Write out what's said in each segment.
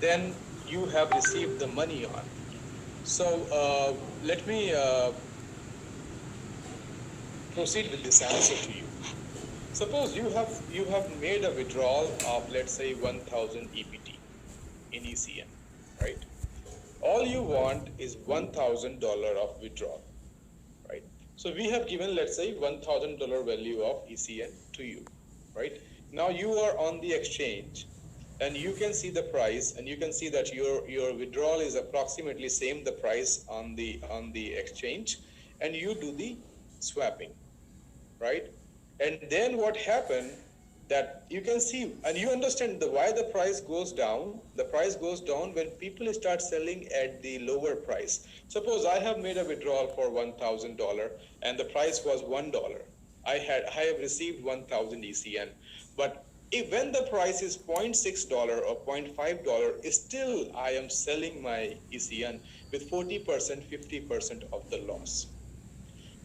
then you have received the money on. So let me proceed with this answer to you. Suppose you have made a withdrawal of, let's say, 1000 EPT in ECN, right? All you want is $1,000 of withdrawal, right? So we have given, let's say, $1,000 value of ECN to you, right? Now you are on the exchange and you can see the price, and you can see that your withdrawal is approximately same the price on the exchange, and you do the swapping, right? And then what happened, that you can see and you understand the why the price goes down. The price goes down when people start selling at the lower price. Suppose I have made a withdrawal for $1,000 and the price was $1. I have received 1,000 ECN, but if when the price is $0.6 or $0.5, still I am selling my ECN with 40%, 50% of the loss.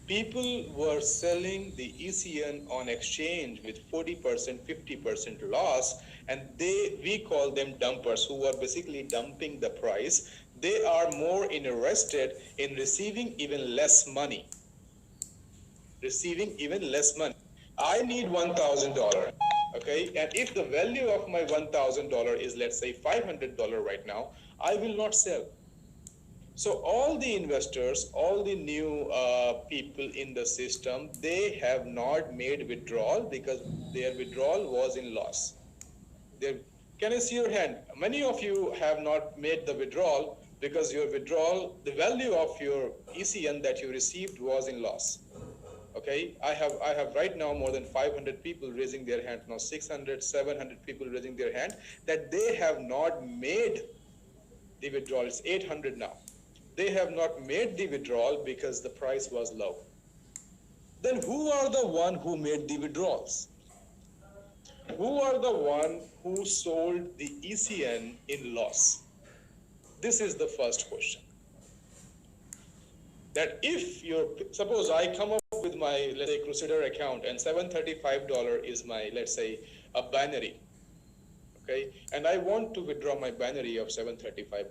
People were selling the ECN on exchange with 40%, 50% loss, and we call them dumpers, who are basically dumping the price. They are more interested in receiving even less money. I need $1,000, okay? And if the value of my $1,000 is, let's say, $500 right now, I will not sell. So all the investors, all the new people in the system, they have not made withdrawal because their withdrawal was in loss. Can I see your hand? Many of you have not made the withdrawal because your withdrawal, the value of your ECN that you received was in loss. Okay, I have right now more than 500 people raising their hand now, 600, 700 people raising their hand that they have not made the withdrawal. It's 800 now. They have not made the withdrawal because the price was low. Then who are the one who made the withdrawals? Who are the one who sold the ECN in loss? This is the first question. That if suppose I come up with my, let's say, Crusader account and $735 is my, let's say, a binary, okay, and I want to withdraw my binary of $735.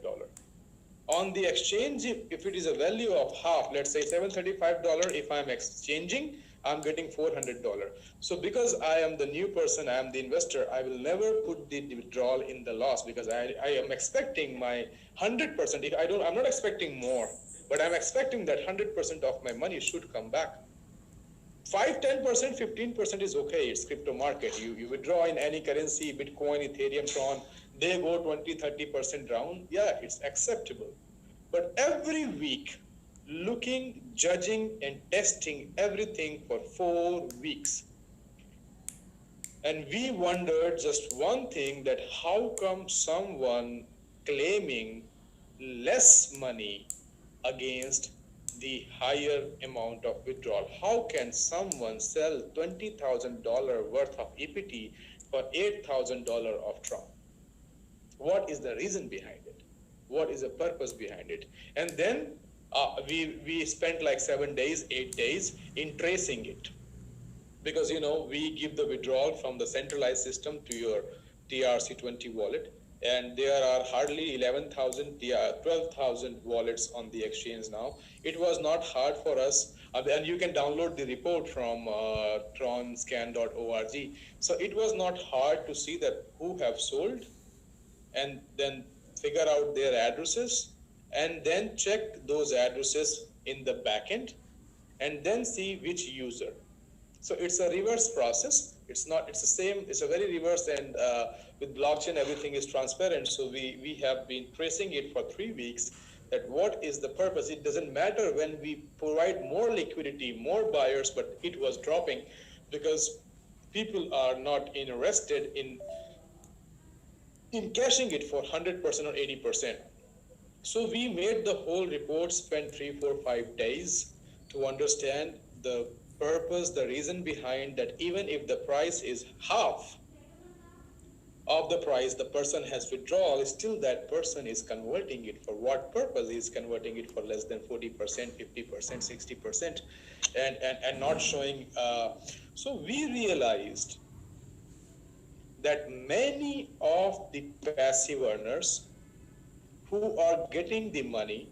On the exchange, if it is a value of half, let's say $735, if I'm exchanging, I'm getting $400. So because I am the new person, I am the investor, I will never put the withdrawal in the loss because I am expecting my 100%. If I'm not expecting more, but I'm expecting that 100% of my money should come back. 5, 10%, 15% is okay. It's crypto market. You withdraw in any currency, Bitcoin, Ethereum, Tron, they go 20, 30% down. Yeah, it's acceptable. But every week, looking, judging, and testing everything for 4 weeks. And we wondered just one thing, that how come someone claiming less money against the higher amount of withdrawal? How can someone sell $20,000 worth of EPT for $8,000 of Tron? What is the reason behind it? What is the purpose behind it? And then we spent like 7 days, 8 days in tracing it. Because, we give the withdrawal from the centralized system to your TRC20 wallet. And there are hardly 11,000, 12,000 wallets on the exchange now. It was not hard for us. And you can download the report from tronscan.org. So it was not hard to see that who have sold, and then figure out their addresses, and then check those addresses in the backend, and then see which user. So it's a reverse process. It's the same, it's a very reverse, and with blockchain, everything is transparent. So we have been tracing it for 3 weeks, that what is the purpose. It doesn't matter when we provide more liquidity, more buyers, but it was dropping because people are not interested in cashing it for 100% or 80%. So we made the whole report, spent 3, 4, 5 days to understand the purpose, the reason behind that. Even if the price is half of the price the person has withdrawal, still that person is converting it for what purpose? Is converting it for less than 40%, 50%, 60%, and not showing. So we realized that many of the passive earners who are getting the money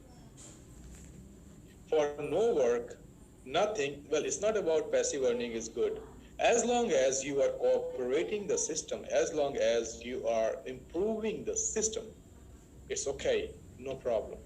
for no work, nothing. Well, it's not about passive earning is good. As long as you are cooperating the system, as long as you are improving the system, it's okay, no problem.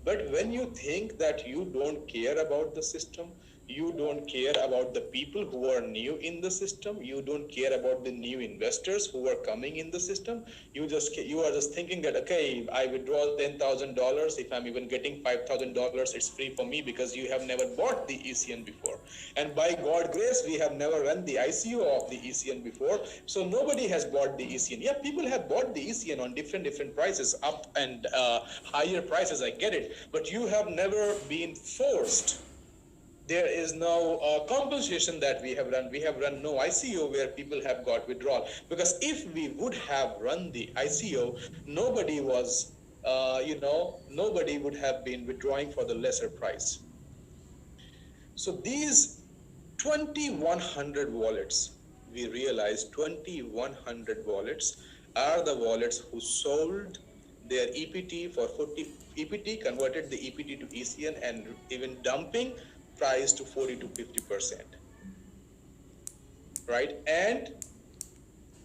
But when you think that you don't care about the system, you don't care about the people who are new in the system, you don't care about the new investors who are coming in the system, you are just thinking that, okay, I withdraw $10,000, if I'm even getting $5,000, it's free for me because you have never bought the ECN before. And by God grace, we have never run the ICO of the ECN before, so nobody has bought the ECN. Yeah, people have bought the ECN on different prices, up and higher prices, I get it, but you have never been forced. There is no compensation that we have run. We have run no ICO where people have got withdrawal, because if we would have run the ICO, nobody was, nobody would have been withdrawing for the lesser price. So these 2100 wallets, we realized 2100 wallets are the wallets who sold their EPT for 40, EPT, converted the EPT to ECN, and even dumping price to 40 to 50%, right? And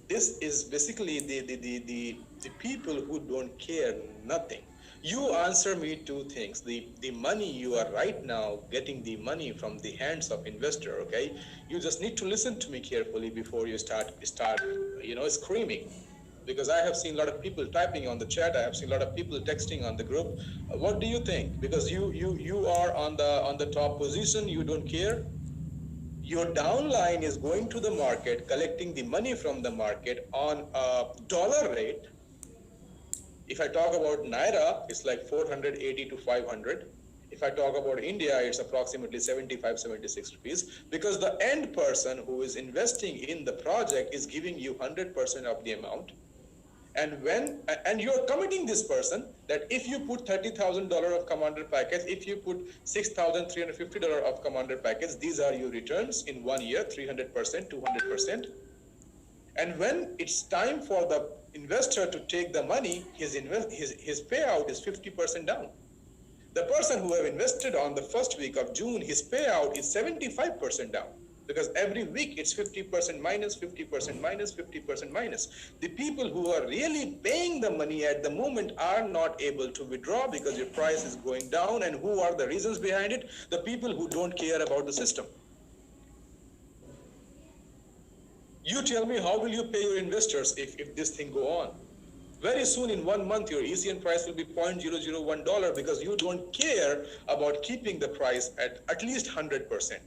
this is basically the people who don't care nothing. You answer me two things. The money you are right now getting the money from the hands of investor, okay? You just need to listen to me carefully before you start screaming. Because I have seen a lot of people typing on the chat. I have seen a lot of people texting on the group. What do you think? Because you are on the top position, you don't care. Your downline is going to the market, collecting the money from the market on a dollar rate. If I talk about Naira, it's like 480 to 500. If I talk about India, it's approximately 75, 76 rupees, because the end person who is investing in the project is giving you 100% of the amount. And you're committing this person that if you put $30,000 of commander package, if you put $6,350 of commander package, these are your returns in 1 year, 300%, 200%. And when it's time for the investor to take the money, his payout is 50% down. The person who have invested on the first week of June, his payout is 75% down. Because every week it's 50% minus, 50% minus, 50% minus. The people who are really paying the money at the moment are not able to withdraw because your price is going down. And who are the reasons behind it? The people who don't care about the system. You tell me, how will you pay your investors if this thing go on? Very soon, in 1 month, your ECN price will be $0.001 because you don't care about keeping the price at least 100%.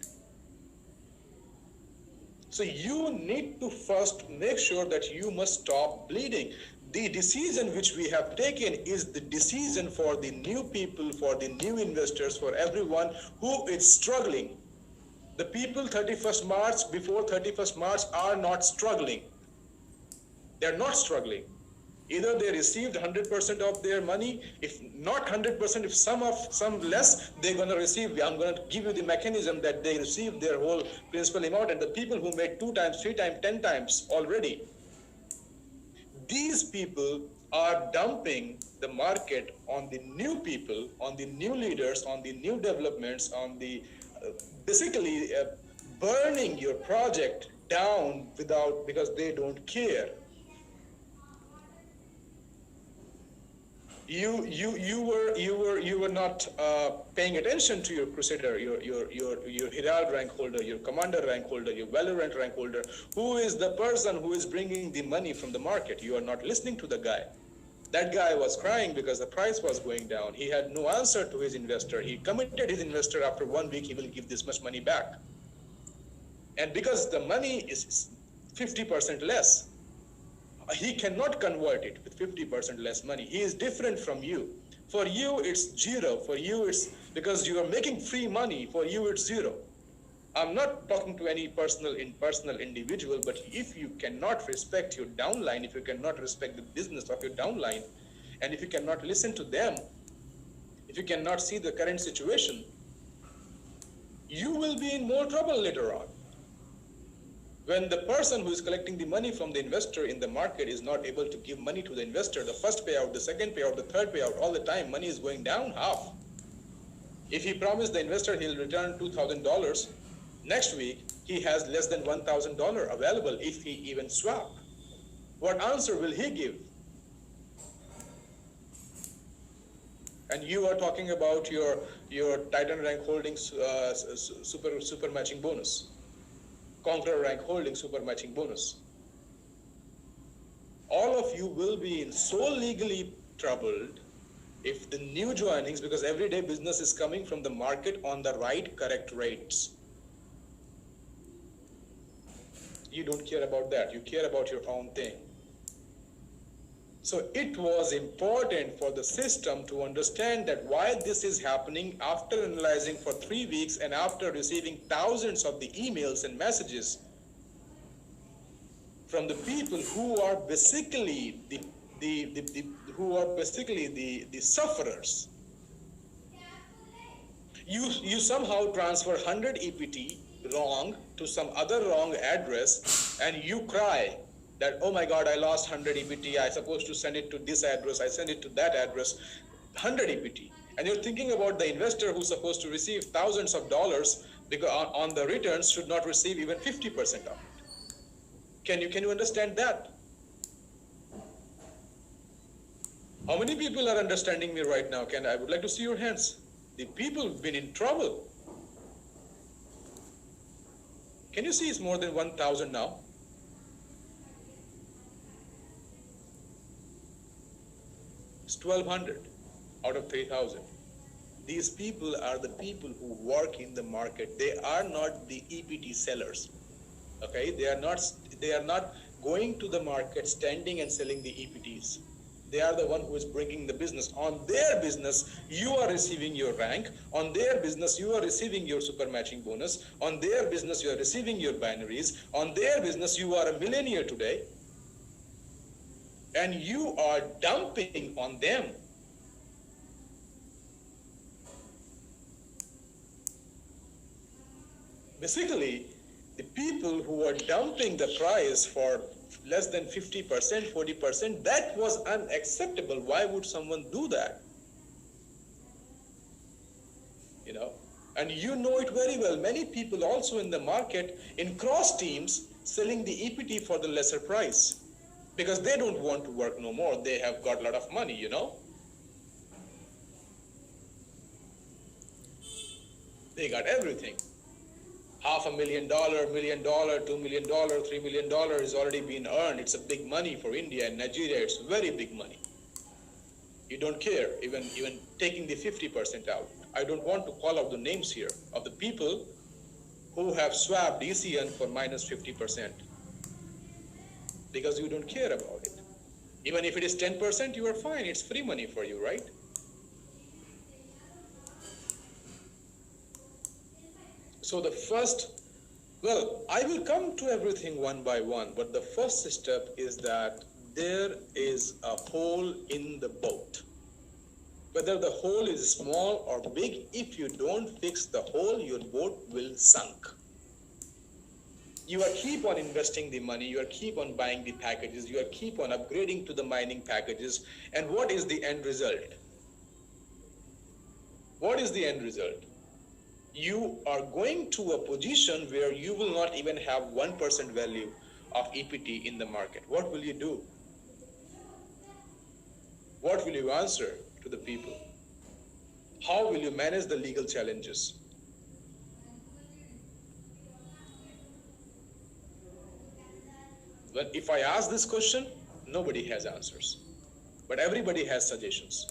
So you need to first make sure that you must stop bleeding. The decision which we have taken is the decision for the new people, for the new investors, for everyone who is struggling. The people 31st March, before 31st March are not struggling. They're not struggling. Either they received 100% of their money, if not 100%, if some less, they're going to receive. I'm going to give you the mechanism that they receive their whole principal amount. And the people who made 2 times, 3 times, 10 times already, these people are dumping the market on the new people, on the new leaders, on the new developments, on the basically burning your project down because they don't care. You were not paying attention to your Crusader, your Herald rank holder, your Commander rank holder, your Valorant rank holder. Who is the person who is bringing the money from the market? You are not listening to the guy. That guy was crying because the price was going down. He had no answer to his investor. He committed his investor after 1 week, he will give this much money back. And because the money is 50% less, he cannot convert it with 50% less money. He is different from you. For you, it's zero. For you, it's because you are making free money. For you, it's zero. I'm not talking to any personal individual, but if you cannot respect your downline, if you cannot respect the business of your downline, and if you cannot listen to them, if you cannot see the current situation, you will be in more trouble later on. When the person who is collecting the money from the investor in the market is not able to give money to the investor, the first payout, the second payout, the third payout, all the time, money is going down half. If he promised the investor he'll return $2,000, next week he has less than $1,000 available if he even swap. What answer will he give? And you are talking about your Titan rank holdings super matching bonus, Conqueror rank holding super matching bonus. All of you will be in so legally troubled if the new joinings, because everyday business is coming from the market on the right correct rates. You don't care about that. You care about your own thing. So it was important for the system to understand that why this is happening after analyzing for 3 weeks and after receiving thousands of the emails and messages from the people who are basically the sufferers. You somehow transfer 100 EPT wrong to some other wrong address and you cry that, oh my God, I lost 100 EPT. I supposed to send it to this address. I send it to that address, 100 EPT. And you're thinking about the investor who's supposed to receive thousands of dollars because on the returns should not receive even 50% of it. Can you understand that? How many people are understanding me right now? I would like to see your hands. The people have been in trouble. Can you see it's more than 1,000 now? It's 1,200 out of 3,000. These people are the people who work in the market. They are not the EPT sellers. Okay, they are not going to the market, standing and selling the EPTs. They are the one who is bringing the business. On their business, you are receiving your rank. On their business, you are receiving your super matching bonus. On their business, you are receiving your binaries. On their business, you are a millionaire today. And you are dumping on them. Basically, the people who are dumping the price for less than 50%, 40%, that was unacceptable. Why would someone do that? You know, and you know it very well. Many people also in the market, in cross teams, selling the EPT for the lesser price because they don't want to work no more. They have got a lot of money, you know. They got everything. $500,000, $1 million, $2 million, $3 million is already been earned. It's a big money for India and Nigeria. It's very big money. You don't care, even taking the 50% out. I don't want to call out the names here of the people who have swapped ECN for minus 50% because you don't care about it. Even if it is 10%, you are fine. It's free money for you, right? So the first, well, I will come to everything one by one, but the first step is that there is a hole in the boat. Whether the hole is small or big, if you don't fix the hole, your boat will sink. You are keep on investing the money, you are keep on buying the packages, you are keep on upgrading to the mining packages, and what is the end result? What is the end result? You are going to a position where you will not even have 1% value of EPT in the market. What will you do? What will you answer to the people? How will you manage the legal challenges? Well, if I ask this question, nobody has answers, but everybody has suggestions.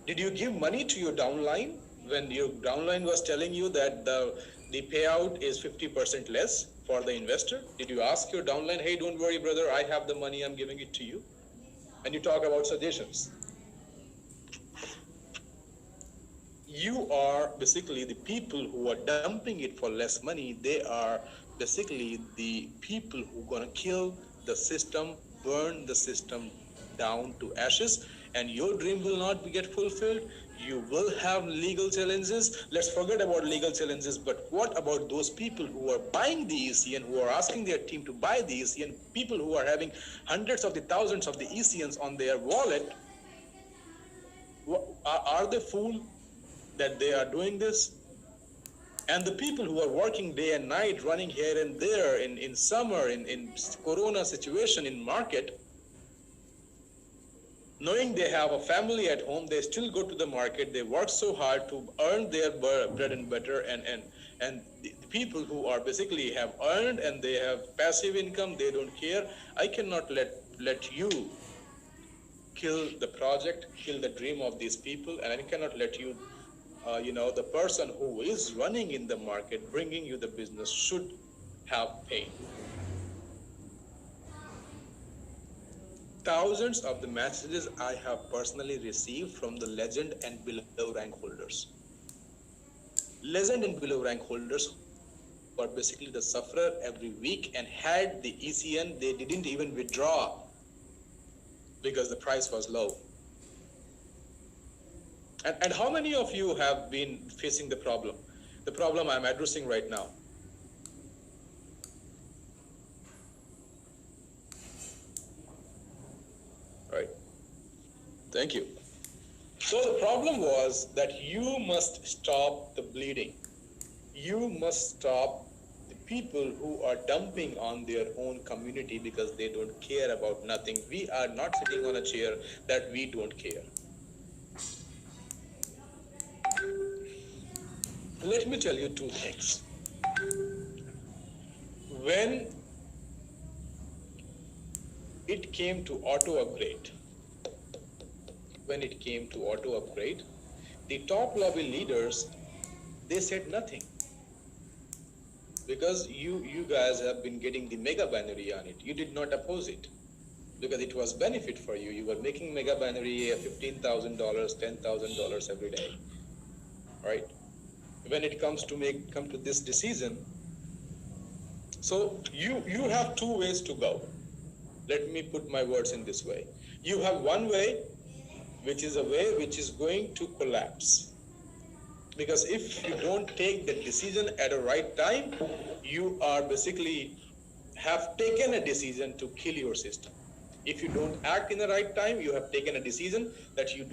Did you give money to your downline when your downline was telling you that the payout is 50% less for the investor? Did you ask your downline, hey, don't worry, brother, I have the money, I'm giving it to you? And you talk about suggestions. You are basically the people who are dumping it for less money. They are basically the people who are going to kill the system, burn the system down to ashes, and your dream will not get fulfilled. You will have legal challenges. Let's forget about legal challenges, but what about those people who are buying the ECN, who are asking their team to buy the ECN, people who are having hundreds of the thousands of the ECNs on their wallet? Are they fool that they are doing this? And the people who are working day and night, running here and there in summer, in corona situation, in market, knowing they have a family at home, they still go to the market, they work so hard to earn their bread and butter, and the people who are basically have earned and they have passive income, they don't care. I cannot let you kill the project, kill the dream of these people, and I cannot let you, the person who is running in the market, bringing you the business, should have pain. Thousands of the messages I have personally received from the legend and below rank holders. Legend and below rank holders who are basically the sufferer every week and had the ECN, they didn't even withdraw because the price was low. And how many of you have been facing the problem I'm addressing right now? Right. Thank you. So the problem was that you must stop the bleeding. You must stop the people who are dumping on their own community because they don't care about nothing. We are not sitting on a chair that we don't care. Let me tell you two things. When it came to auto upgrade, the top lobby leaders, they said nothing. Because you guys have been getting the mega binary on it. You did not oppose it because it was benefit for you. You were making mega binary $15,000, $10,000 every day, right? When it comes to come to this decision, so you have two ways to go. Let me put my words in this way. You have one way, which is a way which is going to collapse. Because if you don't take the decision at a right time, you are basically have taken a decision to kill your system. If you don't act in the right time, you have taken a decision that you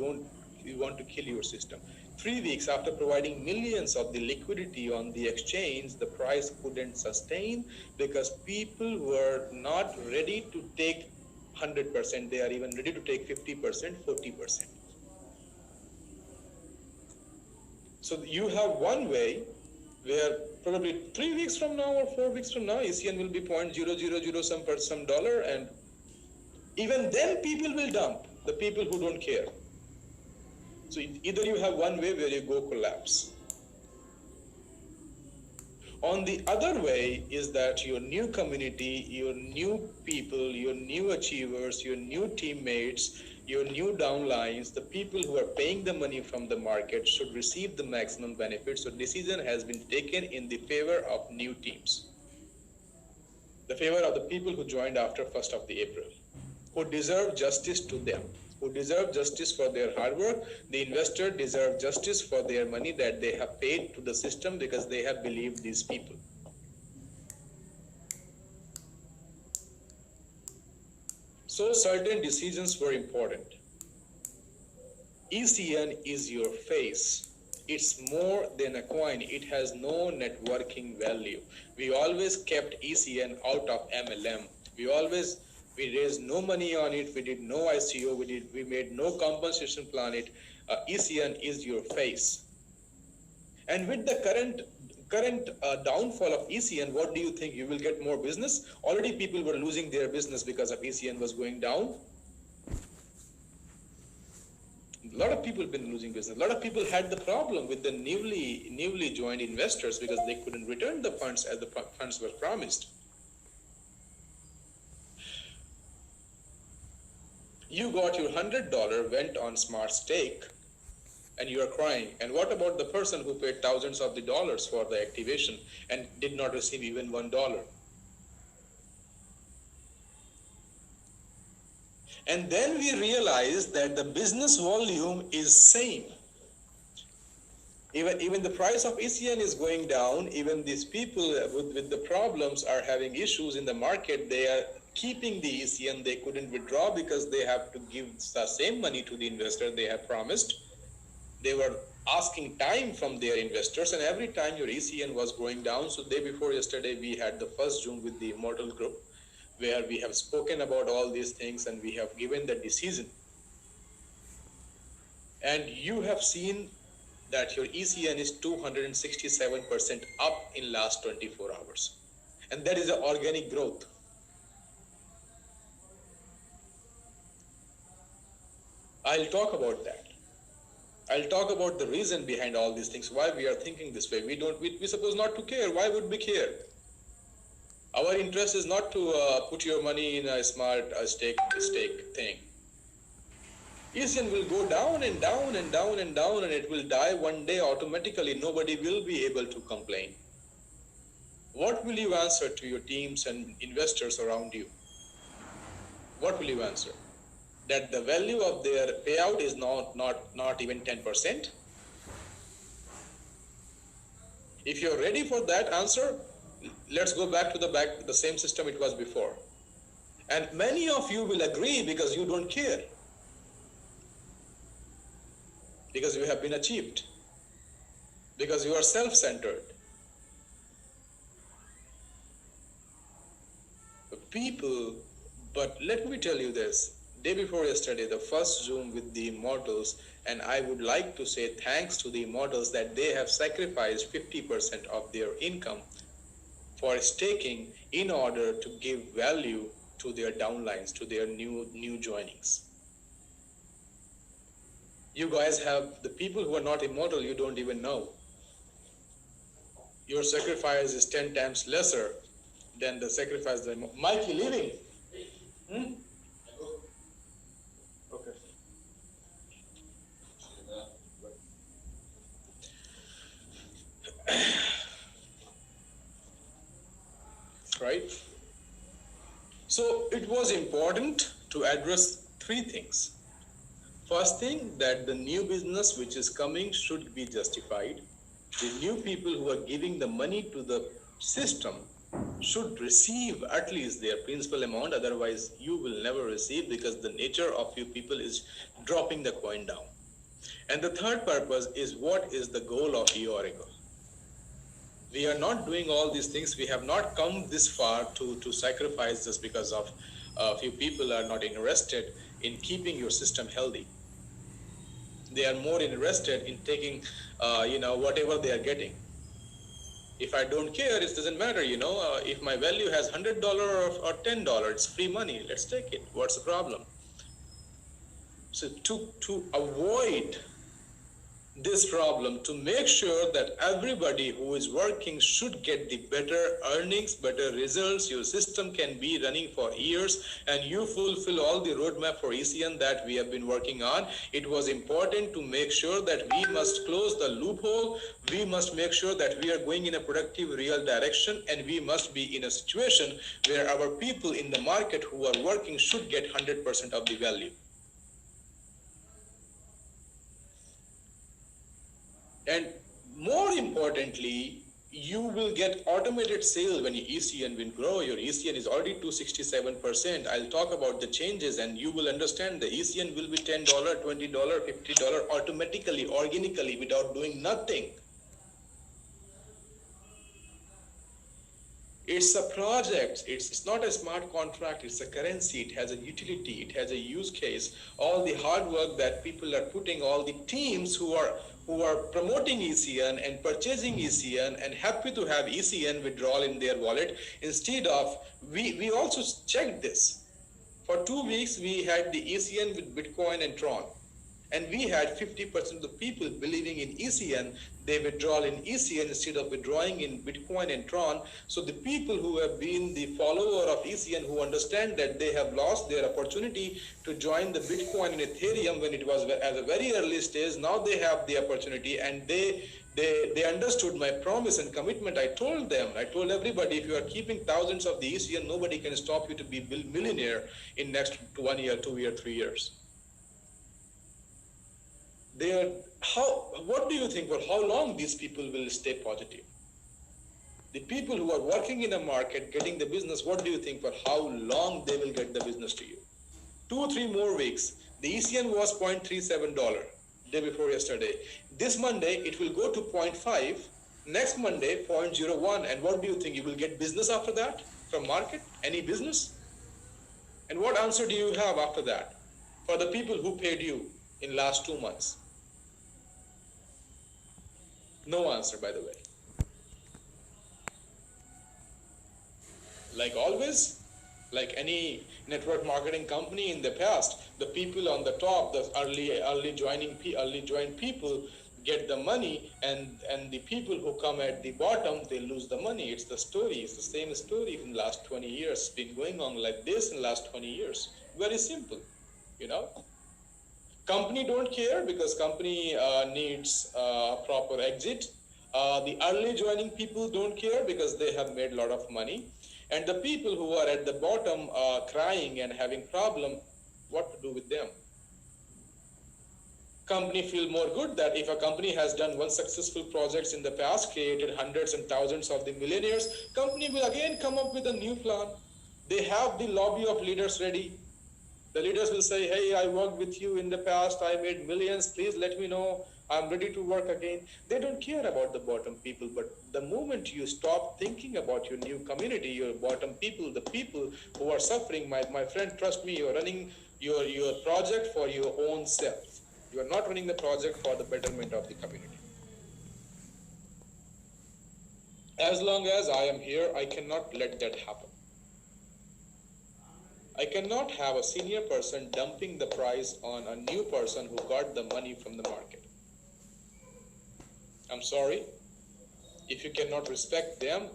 want to kill your system. 3 weeks after providing millions of the liquidity on the exchange, the price couldn't sustain because people were not ready to take 100%. They are even ready to take 50%, 40%. So you have one way where probably 3 weeks from now or 4 weeks from now, ECN will be 0.000 some dollar, and even then people will dump, the people who don't care. So either you have one way where you go collapse. On the other way is that your new community, your new people, your new achievers, your new teammates, your new downlines, the people who are paying the money from the market should receive the maximum benefit. So decision has been taken in the favor of new teams. The favor of the people who joined after 1st of the April, who deserve justice to them, who deserve justice for their hard work. The investor deserve justice for their money that they have paid to the system because they have believed these people. So certain decisions were important. ECN is your face. It's more than a coin. It has no networking value. We always kept ECN out of MLM. We raised no money on it. We did no ICO. We made no compensation plan it. ECN is your face. And with the current downfall of ECN, what do you think? You will get more business? Already people were losing their business because of ECN was going down. A lot of people have been losing business. A lot of people had the problem with the newly joined investors because they couldn't return the funds as the funds were promised. You got your $100, went on smart stake, and you are crying. And what about the person who paid thousands of the dollars for the activation and did not receive even $1? And then we realized that the business volume is same. Even the price of ECN is going down. Even these people with the problems are having issues in the market. They are keeping the ECN. They couldn't withdraw because they have to give the same money to the investor they have promised. They were asking time from their investors, and every time your ECN was going down. So day before yesterday, we had the first Zoom with the Immortal Group, where we have spoken about all these things and we have given the decision. And you have seen that your ECN is 267% up in last 24 hours. And that is the organic growth. I'll talk about that. I'll talk about the reason behind all these things, why we are thinking this way. We suppose not to care. Why would we care? Our interest is not to put your money in a smart stake thing. ECN will go down and down and down and down, and it will die one day automatically. Nobody will be able to complain. What will you answer to your teams and investors around you? What will you answer? That the value of their payout is not even 10%? If you're ready for that answer, let's go back to the same system it was before. And many of you will agree because you don't care. Because you have been achieved, because you are self-centered. People, but let me tell you this, day before yesterday, the first Zoom with the Immortals, and I would like to say thanks to the Immortals that they have sacrificed 50% of their income for staking in order to give value to their downlines, to their new joinings. You guys have, the people who are not immortal, you don't even know. Your sacrifice is 10 times lesser than the sacrifice that Mikey leaving. Okay. Right? So it was important to address three things. First thing, that the new business which is coming should be justified. The new people who are giving the money to the system should receive at least their principal amount, otherwise you will never receive, because the nature of you people is dropping the coin down. And the third purpose is, what is the goal of e-Oracle? We are not doing all these things. We have not come this far to sacrifice just because of a few people are not interested in keeping your system healthy. They are more interested in taking, whatever they are getting. If I don't care, it doesn't matter, if my value has $100 or $10, it's free money. Let's take it. What's the problem? So to avoid this problem, to make sure that everybody who is working should get the better earnings, better results, your system can be running for years, and you fulfill all the roadmap for ECN that we have been working on. It was important to make sure that we must close the loophole. We must make sure that we are going in a productive, real direction, and we must be in a situation where our people in the market who are working should get 100% of the value. And more importantly, you will get automated sales when your ECN will grow. Your ECN is already 267%. I'll talk about the changes and you will understand the ECN will be $10, $20, $50 automatically, organically, without doing nothing. It's a project. It's not a smart contract. It's a currency. It has a utility. It has a use case. All the hard work that people are putting, all the teams who are promoting ECN and purchasing ECN and happy to have ECN withdrawal in their wallet. Instead of, we also checked this. For 2 weeks, we had the ECN with Bitcoin and Tron. And we had 50% of the people believing in ECN, they withdraw in ECN instead of withdrawing in Bitcoin and Tron. So the people who have been the follower of ECN, who understand that they have lost their opportunity to join the Bitcoin and Ethereum when it was at a very early stage, now they have the opportunity, and they understood my promise and commitment. I told everybody, if you are keeping thousands of the ECN, nobody can stop you to be millionaire in next 1 year, 2 years, 3 years. They are, what do you think, for how long these people will stay positive? The people who are working in a market, getting the business, what do you think, for how long they will get the business to you? 2-3 more weeks. The ECN was $0.37 day before yesterday. This Monday, it will go to 0.5. Next Monday, 0.01. And what do you think? You will get business after that from market? Any business? And what answer do you have after that for the people who paid you in last 2 months? No answer, by the way. Like always, like any network marketing company in the past, the people on the top, the early joined people get the money, and the people who come at the bottom, they lose the money. It's the story. It's the same story in the last 20 years. It's been going on like this in the last 20 years. Very simple, you know. Company don't care because company needs a proper exit. The early joining people don't care because they have made a lot of money. And the people who are at the bottom crying and having problem, what to do with them? Company feel more good that if a company has done one successful projects in the past, created hundreds and thousands of the millionaires, company will again come up with a new plan. They have the lobby of leaders ready. The leaders will say, hey, I worked with you in the past, I made millions, please let me know, I'm ready to work again. They don't care about the bottom people, but the moment you stop thinking about your new community, your bottom people, the people who are suffering, my friend, trust me, you're running your project for your own self. You are not running the project for the betterment of the community. As long as I am here, I cannot let that happen. I cannot have a senior person dumping the price on a new person who got the money from the market. I'm sorry. If you cannot respect them,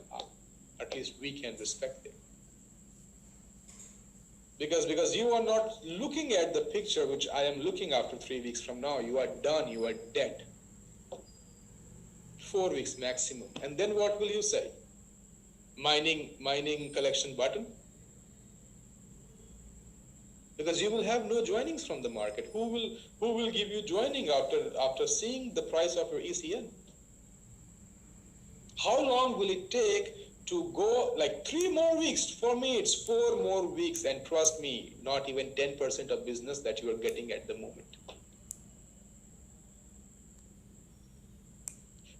at least we can respect them. Because you are not looking at the picture which I am looking after 3 weeks from now. You are done. You are dead. 4 weeks maximum. And then what will you say? Mining collection button? Because you will have no joinings from the market. Who will give you joining after seeing the price of your ECN? How long will it take to go? Like 3 more weeks. For me, it's 4 more weeks. And trust me, not even 10% of business that you are getting at the moment.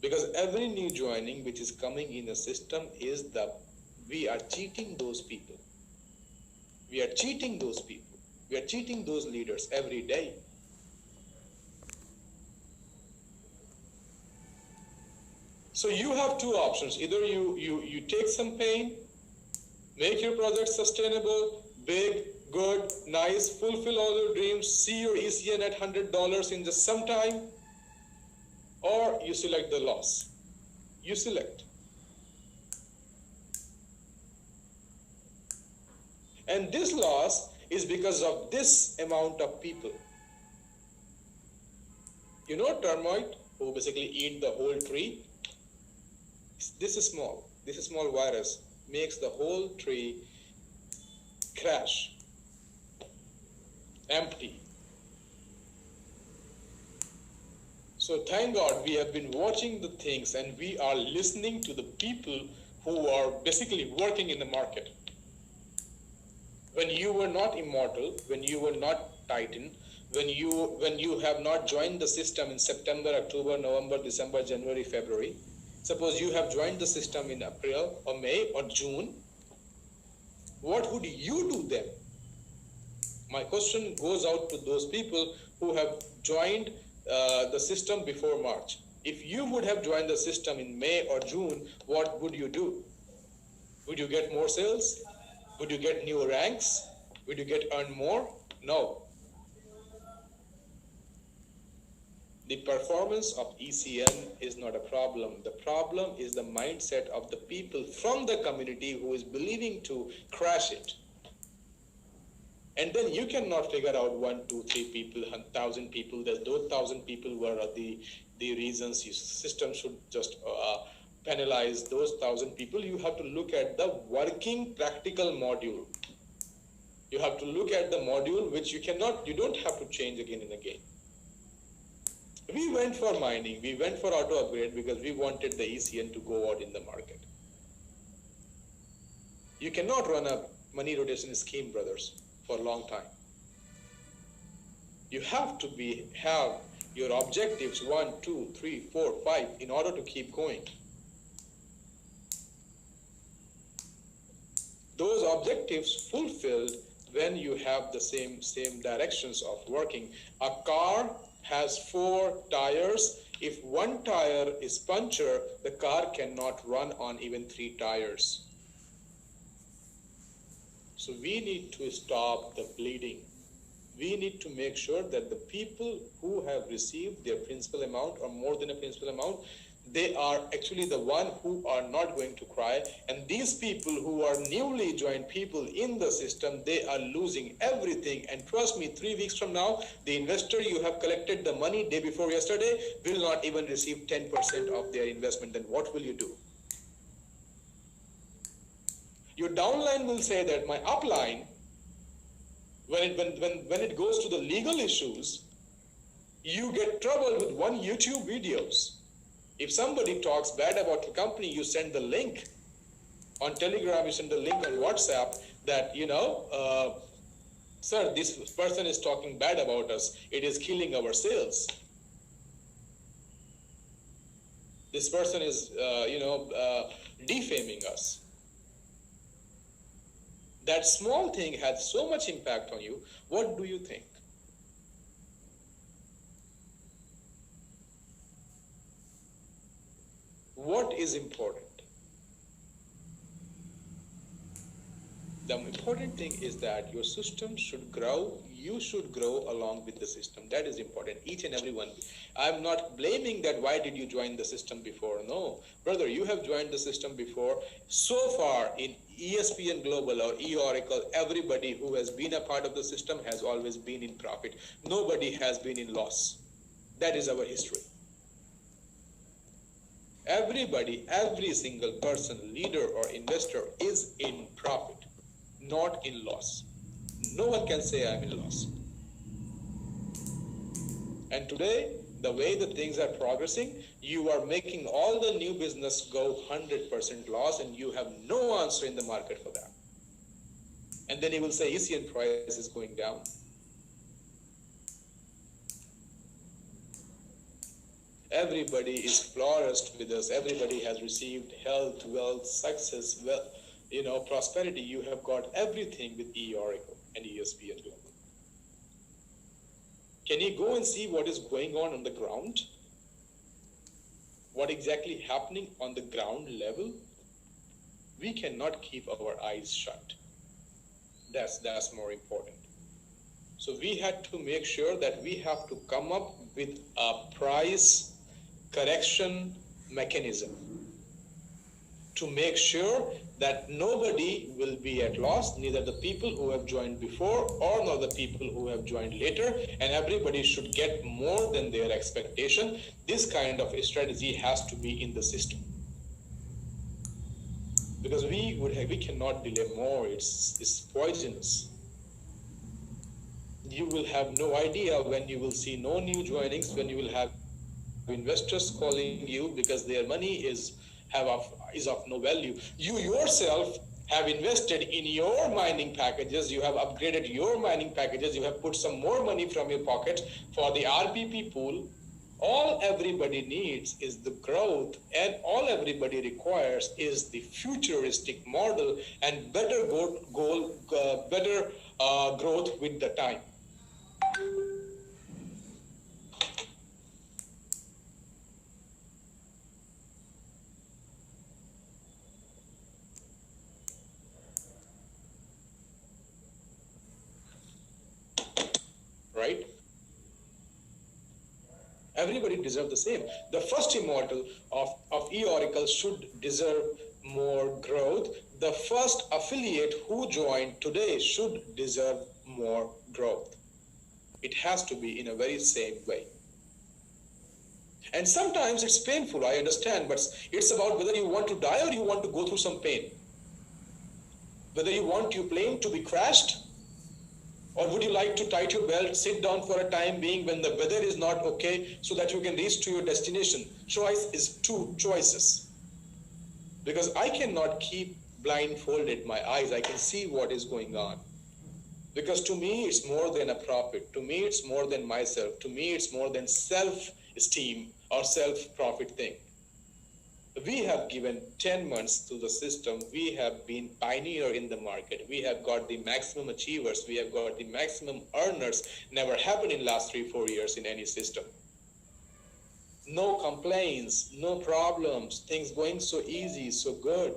Because every new joining which is coming in the system we are cheating those people. We are cheating those people. We are cheating those leaders every day. So you have 2 options. Either you take some pain, make your project sustainable, big, good, nice, fulfill all your dreams, see your ECN at $100 in just some time, or you select the loss. You select. And this loss is because of this amount of people. You know termite, who basically eat the whole tree? This small virus makes the whole tree crash, empty. So thank God we have been watching the things and we are listening to the people who are basically working in the market. When you were not immortal, when you were not Titan, when you have not joined the system in September, October, November, December, January, February, suppose you have joined the system in April or May or June, what would you do then? My question goes out to those people who have joined the system before March. If you would have joined the system in May or June, what would you do? Would you get more sales? Would you get new ranks? Would you earn more? No. The performance of ECN is not a problem. The problem is the mindset of the people from the community who is believing to crash it. And then you cannot figure out 1, 2, 3 people, 1,000 people. There's those 1,000 people who are the reasons your system should just penalize those 1,000 people. You have to look at the working practical module. You have to look at the module which you don't have to change again and again. We went for mining, we went for auto upgrade because we wanted the ECN to go out in the market. You cannot run a money rotation scheme, brothers, for a long time. You have to have your objectives 1, 2, 3, 4, 5 in order to keep going. Those objectives fulfilled when you have the same directions of working. A car has 4 tires. If one tire is punctured, the car cannot run on even 3 tires. So we need to stop the bleeding. We need to make sure that the people who have received their principal amount or more than a principal amount, they are actually the one who are not going to cry. And these people who are newly joined people in the system, they are losing everything. And trust me, 3 weeks from now, the investor you have collected the money day before yesterday will not even receive 10% of their investment. Then what will you do? Your downline will say that my upline, when it goes to the legal issues, you get trouble with one YouTube videos. If somebody talks bad about the company, you send the link on Telegram, you send the link on WhatsApp that, sir, this person is talking bad about us. It is killing our sales. This person is, defaming us. That small thing has so much impact on you. What do you think? What is important? The important thing is that your system should grow. You should grow along with the system. That is important. Each and every one. I'm not blaming that why did you join the system before. No. Brother, you have joined the system before. So far in ESPN Global or eOracle, everybody who has been a part of the system has always been in profit. Nobody has been in loss. That is our history. Everybody, every single person, leader or investor is in profit, not in loss. No one can say I'm in loss. And today, the way the things are progressing, you are making all the new business go 100% loss and you have no answer in the market for that. And then you will say ECN price is going down. Everybody is flourished with us. Everybody has received health, wealth, success, prosperity. You have got everything with eOracle and ESPN Global. Can you go and see what is going on the ground? What exactly happening on the ground level? We cannot keep our eyes shut. That's more important. So we had to make sure that we have to come up with a price correction mechanism to make sure that nobody will be at loss, neither the people who have joined before or nor the people who have joined later, and everybody should get more than their expectation. This kind of a strategy has to be in the system. Because we cannot delay more, it's poisonous. You will have no idea when you will see no new joinings, when you will have investors calling you because their money is of no value. You yourself have invested in your mining packages, you have upgraded your mining packages, you have put some more money from your pocket for the RPP pool. All everybody needs is the growth, and all everybody requires is the futuristic model and better growth with the time. Right? Everybody deserves the same. The first immortal of eOracle should deserve more growth. The first affiliate who joined today should deserve more growth. It has to be in a very same way. And sometimes it's painful, I understand, but it's about whether you want to die or you want to go through some pain. Whether you want your plane to be crashed Or would you like to tighten your belt, sit down for a time being when the weather is not okay so that you can reach to your destination? Choice is two choices. Because I cannot keep blindfolded my eyes. I can see what is going on. Because to me, it's more than a profit. To me, it's more than myself. To me, it's more than self-esteem or self-profit thing. We have given 10 months to the system. We have been pioneer in the market. We have got the maximum achievers. We have got the maximum earners. Never happened in last 3-4 years in any system. No complaints, no problems, things going so easy, so good.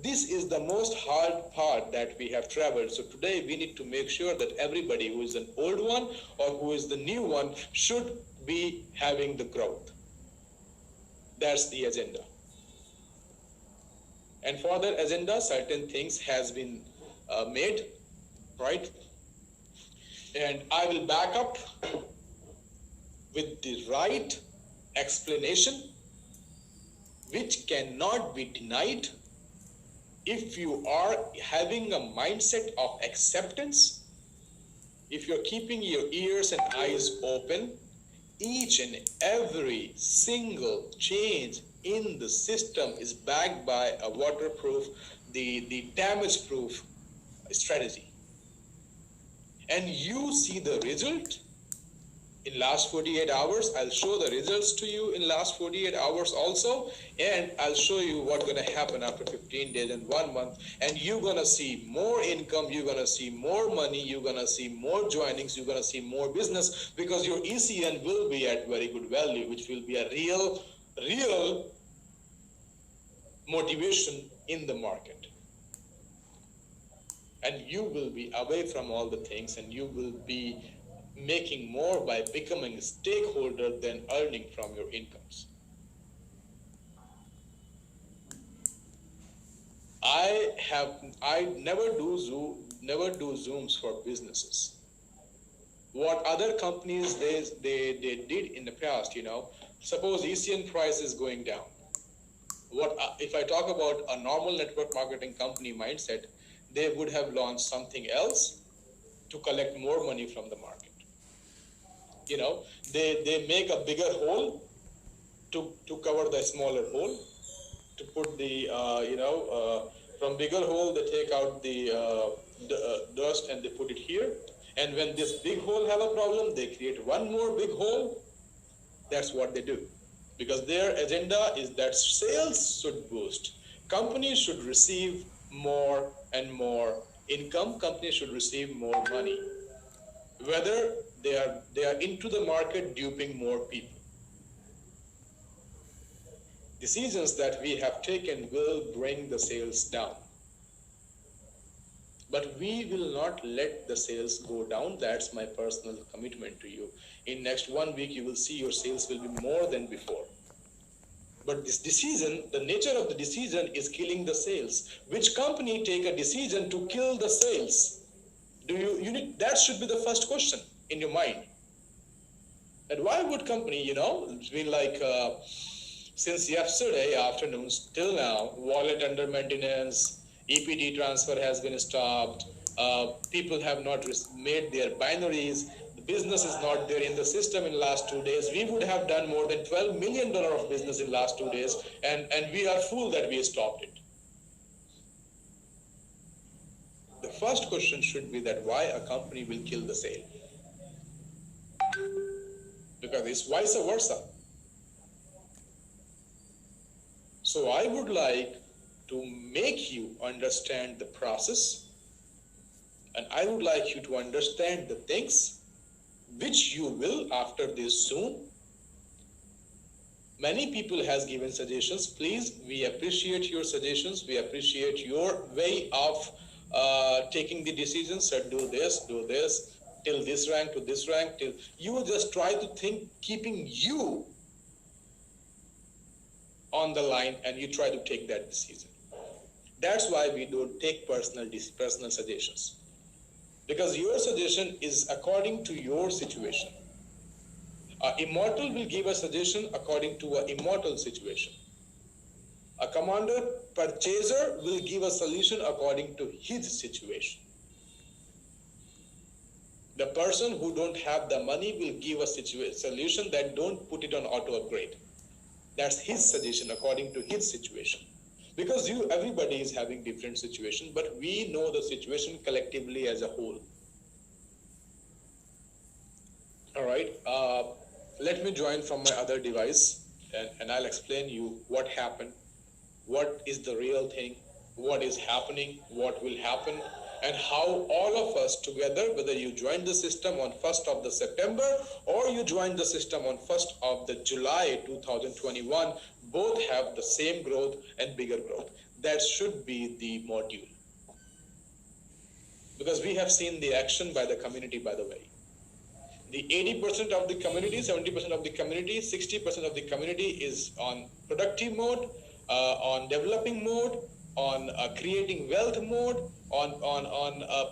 This is the most hard part that we have traveled. So today we need to make sure that everybody who is an old one or who is the new one should be having the growth. That's the agenda. And for that agenda, certain things has been made, right? And I will back up with the right explanation, which cannot be denied if you are having a mindset of acceptance, if you're keeping your ears and eyes open. Each and every single change in the system is backed by a waterproof, the damage-proof strategy. And you see the result in last 48 hours. I'll show the results to you in last 48 hours also, and I'll show you what's going to happen after 15 days and 1 month. And you're going to see more income, you're going to see more money, you're going to see more joinings, you're going to see more business, because your ECN will be at very good value, which will be a real motivation in the market. And you will be away from all the things, and you will be making more by becoming a stakeholder than earning from your incomes. I never do Zooms for businesses. What other companies they did in the past, suppose ECN price is going down. If I talk about a normal network marketing company mindset, they would have launched something else to collect more money from the market. They make a bigger hole to cover the smaller hole, to put the, from bigger hole, they take out the dust and they put it here. And when this big hole have a problem, they create one more big hole. That's what they do. Because their agenda is that sales should boost. Companies should receive more and more income. Companies should receive more money. Whether they are into the market duping more people. Decisions that we have taken will bring the sales down. But we will not let the sales go down. That's my personal commitment to you. In next 1 week, you will see your sales will be more than before. But this decision, the nature of the decision is killing the sales. Which company take a decision to kill the sales? That should be the first question in your mind. And why would company, it's been like since yesterday afternoon till now, wallet under maintenance, EPT transfer has been stopped, people have not made their binaries, the business is not there in the system in last 2 days. We would have done more than $12 million of business in last 2 days, and we are fool that we stopped it. The first question should be that why a company will kill the sale? Because it's vice versa. So I would like to make you understand the process, and I would like you to understand the things which you will after this soon. Many people has given suggestions. Please, we appreciate your suggestions. We appreciate your way of taking the decisions. Said do this, till this rank, to this rank, till you just try to think, keeping you on the line, and you try to take that decision. That's why we don't take personal suggestions, because your suggestion is according to your situation. Immortal will give a suggestion according to an immortal situation. A commander purchaser will give a solution according to his situation. The person who don't have the money will give a solution that don't put it on auto upgrade. That's his suggestion according to his situation. Because everybody is having different situation, but we know the situation collectively as a whole. All right, let me join from my other device and I'll explain you what happened, what is the real thing, what is happening, what will happen, and how all of us together, whether you join the system on 1st of the September or you join the system on 1st of the July 2021, both have the same growth and bigger growth. That should be the module. Because we have seen the action by the community, by the way. The 80% of the community, 70% of the community, 60% of the community is on productive mode, on developing mode, on creating wealth mode, on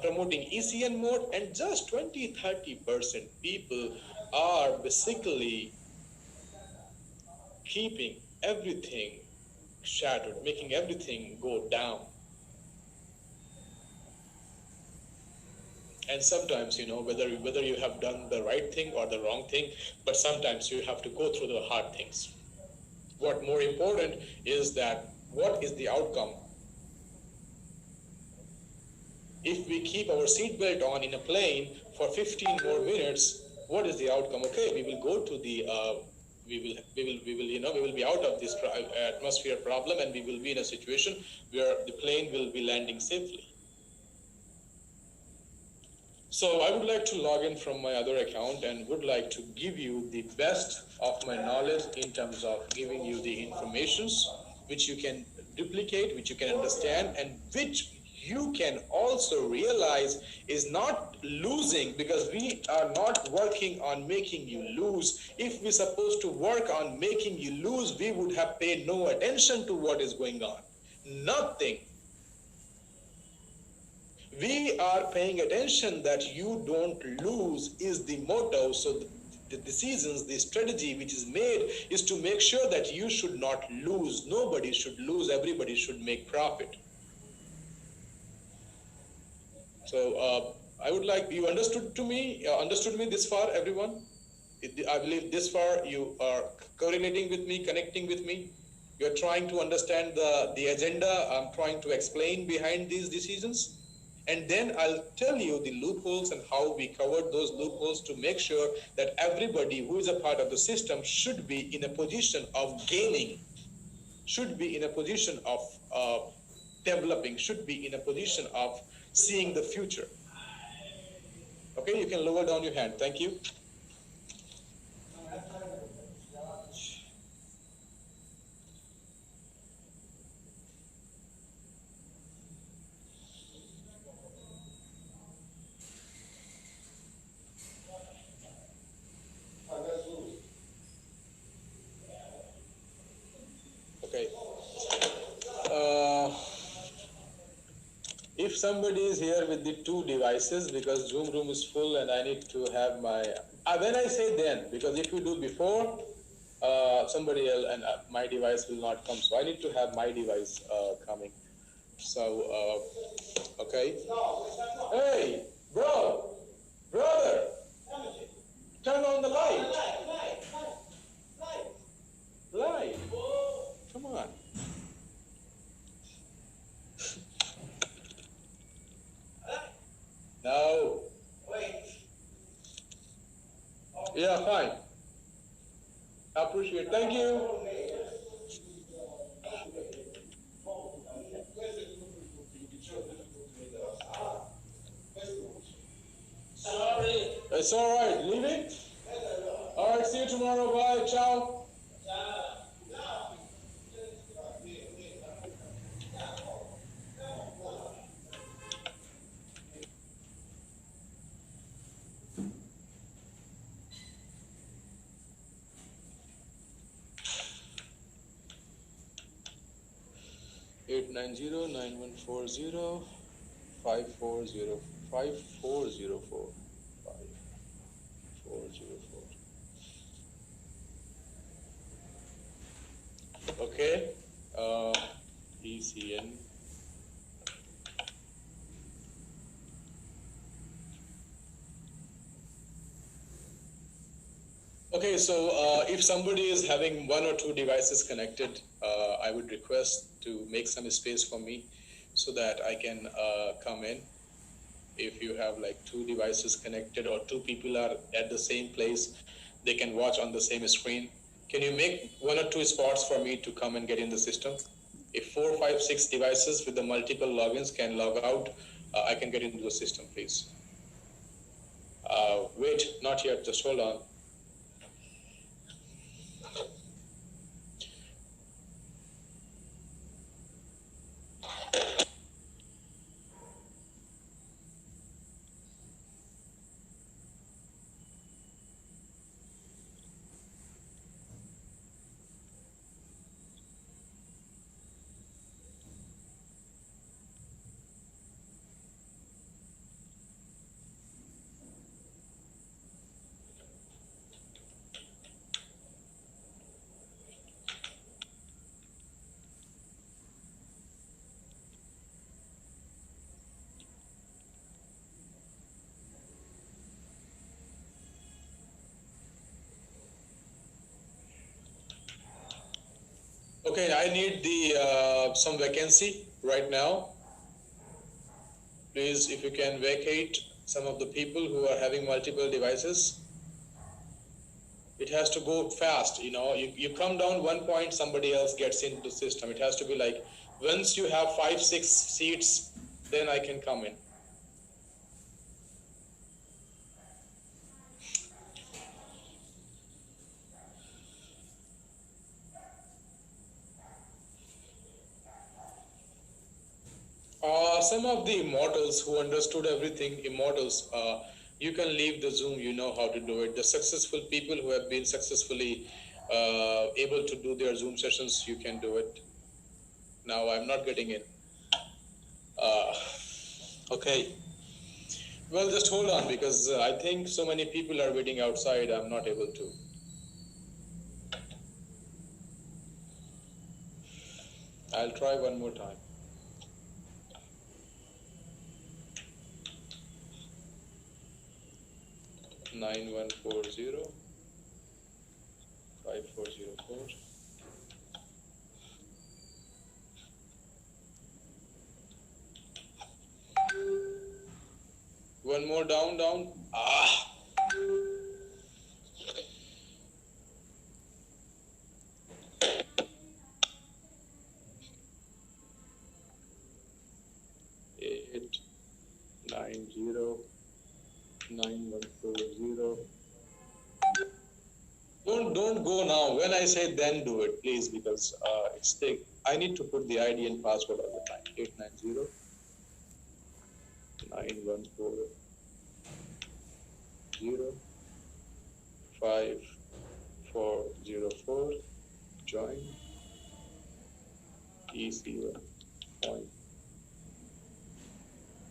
promoting ECN mode, and just 20-30% people are basically keeping everything shattered, making everything go down. And sometimes, whether you have done the right thing or the wrong thing, but sometimes you have to go through the hard things. What more important is that what is the outcome? If we keep our seatbelt on in a plane for 15 more minutes, what is the outcome? Okay, we will go to the we will be out of this atmosphere problem, and we will be in a situation where the plane will be landing safely. So I would like to log in from my other account and would like to give you the best of my knowledge in terms of giving you the informations which you can duplicate, which you can understand, and which you can also realize is not losing, because we are not working on making you lose. If we're supposed to work on making you lose, we would have paid no attention to what is going on. Nothing. We are paying attention that you don't lose is the motto. So the decisions, the strategy which is made is to make sure that you should not lose. Nobody should lose. Everybody should make profit. So I would like, you understood me this far, everyone? I believe this far you are correlating with me, connecting with me. You're trying to understand the agenda I'm trying to explain behind these decisions. And then I'll tell you the loopholes and how we covered those loopholes to make sure that everybody who is a part of the system should be in a position of gaining, should be in a position of developing, should be in a position of seeing the future. Okay, you can lower down your hand. Thank you. Okay. If somebody is here with the two devices, because Zoom room is full and I need to have my, when I say then, because if you do before, somebody else and my device will not come, so I need to have my device coming. So, okay. Hey, brother, turn on the light. Light. Come on. No. Wait. Yeah, fine. Appreciate it. Thank you. Sorry. It's all right. Leave it. All right. See you tomorrow. Bye. Ciao. 890-9140-5404. 5404. Okay. ECN. Okay, so if somebody is having one or two devices connected, I would request to make some space for me so that I can come in. If you have like two devices connected or two people are at the same place, they can watch on the same screen. Can you make one or two spots for me to come and get in the system? If 4, 5, 6 devices with the multiple logins can log out, I can get into the system, please. Wait, not yet, just hold on. Okay, I need the some vacancy right now. Please, if you can vacate some of the people who are having multiple devices. It has to go fast, you know. You come down one point, somebody else gets into the system. It has to be like, once you have 5, 6 seats, then I can come in. Some of the immortals who understood everything, immortals, you can leave the Zoom, you know how to do it. The successful people who have been successfully able to do their Zoom sessions, you can do it. Now I'm not getting in. Okay. Well, just hold on, because I think so many people are waiting outside, I'm not able to. I'll try one more time. Nine 5404. One more down. Ah. 8909140. Don't go now. When I say then do it, please, because it's take. I need to put the ID and password all the time. 89091405404. Join ECN point.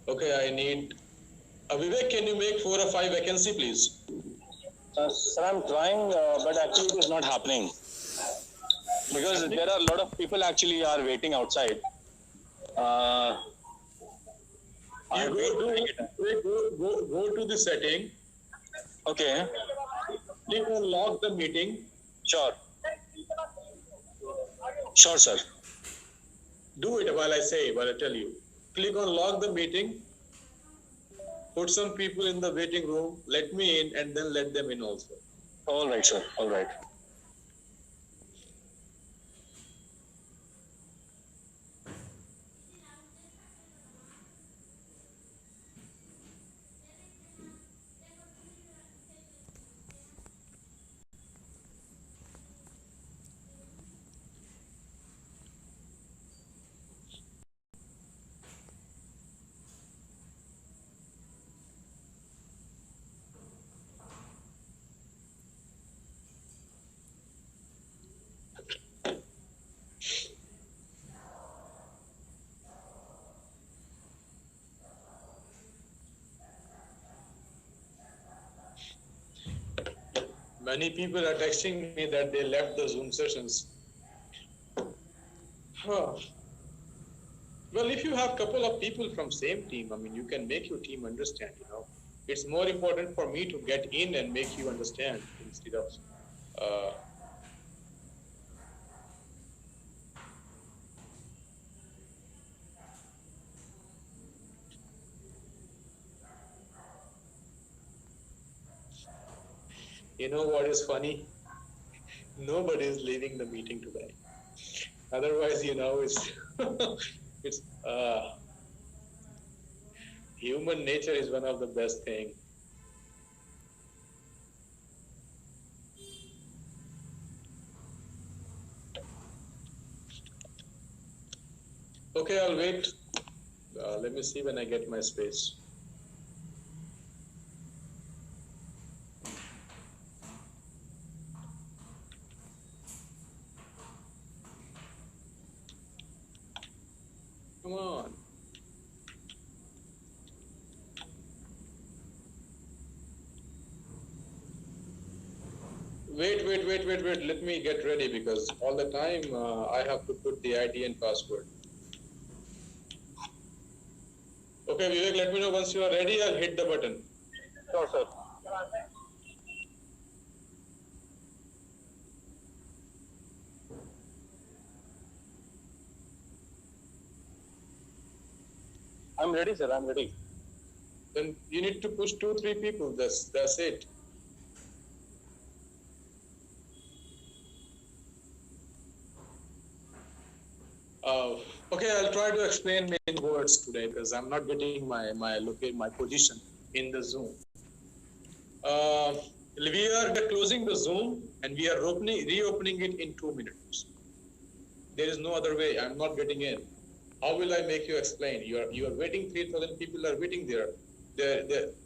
Okay, I need. Vivek, can you make 4 or 5 vacancy, please? Sir, I'm trying, but actually it is not happening. Because there are a lot of people actually are waiting outside. You go to the setting. Okay. Click on log the meeting. Sure. Sure, sir. Do it while I tell you. Click on log the meeting. Put some people in the waiting room. Let me in, and then let them in also. All right, sir. All right. Many people are texting me that they left the Zoom sessions. Well, if you have a couple of people from same team, I mean, you can make your team understand, you know. It's more important for me to get in and make you understand instead of uh, you know what is funny? Nobody is leaving the meeting today. Otherwise, it's it's human nature is one of the best thing. Okay, I'll wait. Let me see when I get my space. Come on. Wait. Let me get ready because all the time I have to put the ID and password. Okay, Vivek, let me know once you are ready. I'll hit the button. Sure, sir. I'm ready, sir. I'm ready. Then you need to push 2, 3 people. That's it. Uh, okay, I'll try to explain in words today because I'm not getting my position in the Zoom. We are closing the Zoom and we are reopening it in 2 minutes. There is no other way. I'm not getting in. How will I make you explain? You are waiting. 3,000 people are waiting there.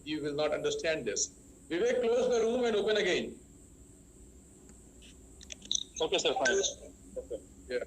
You will not understand this. Vivek, close the room and open again. Okay, sir. Fine. Okay. Yeah.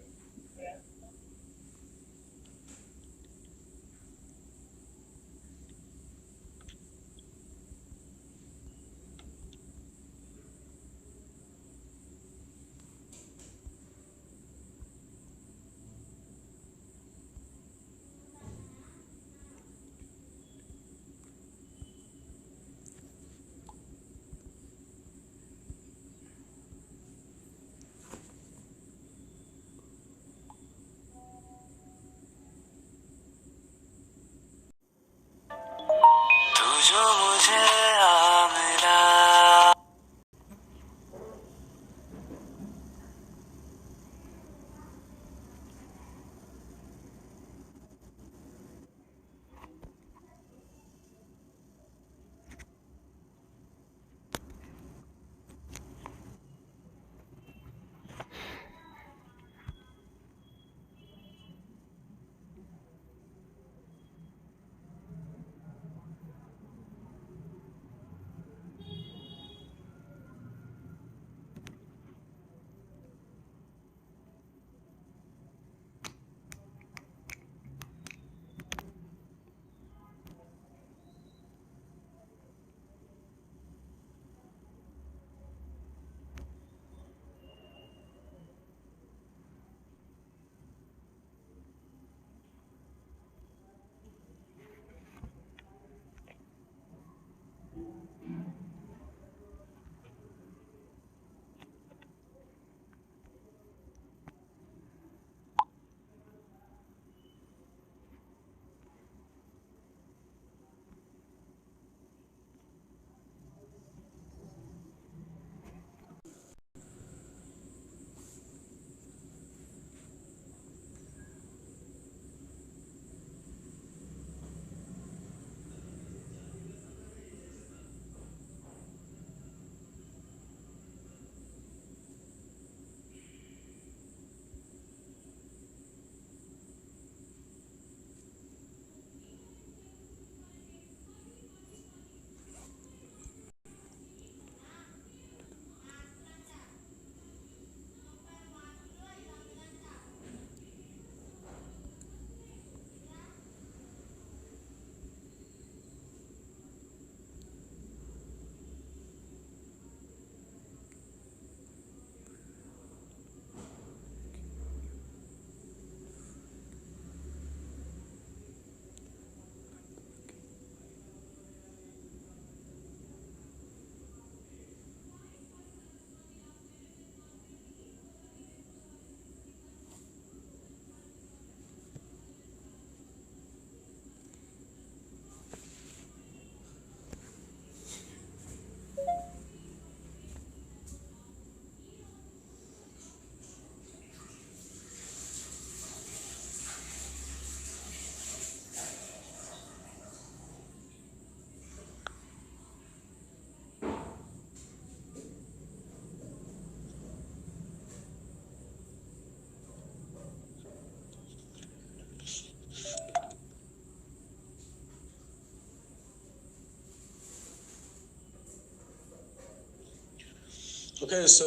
Okay, so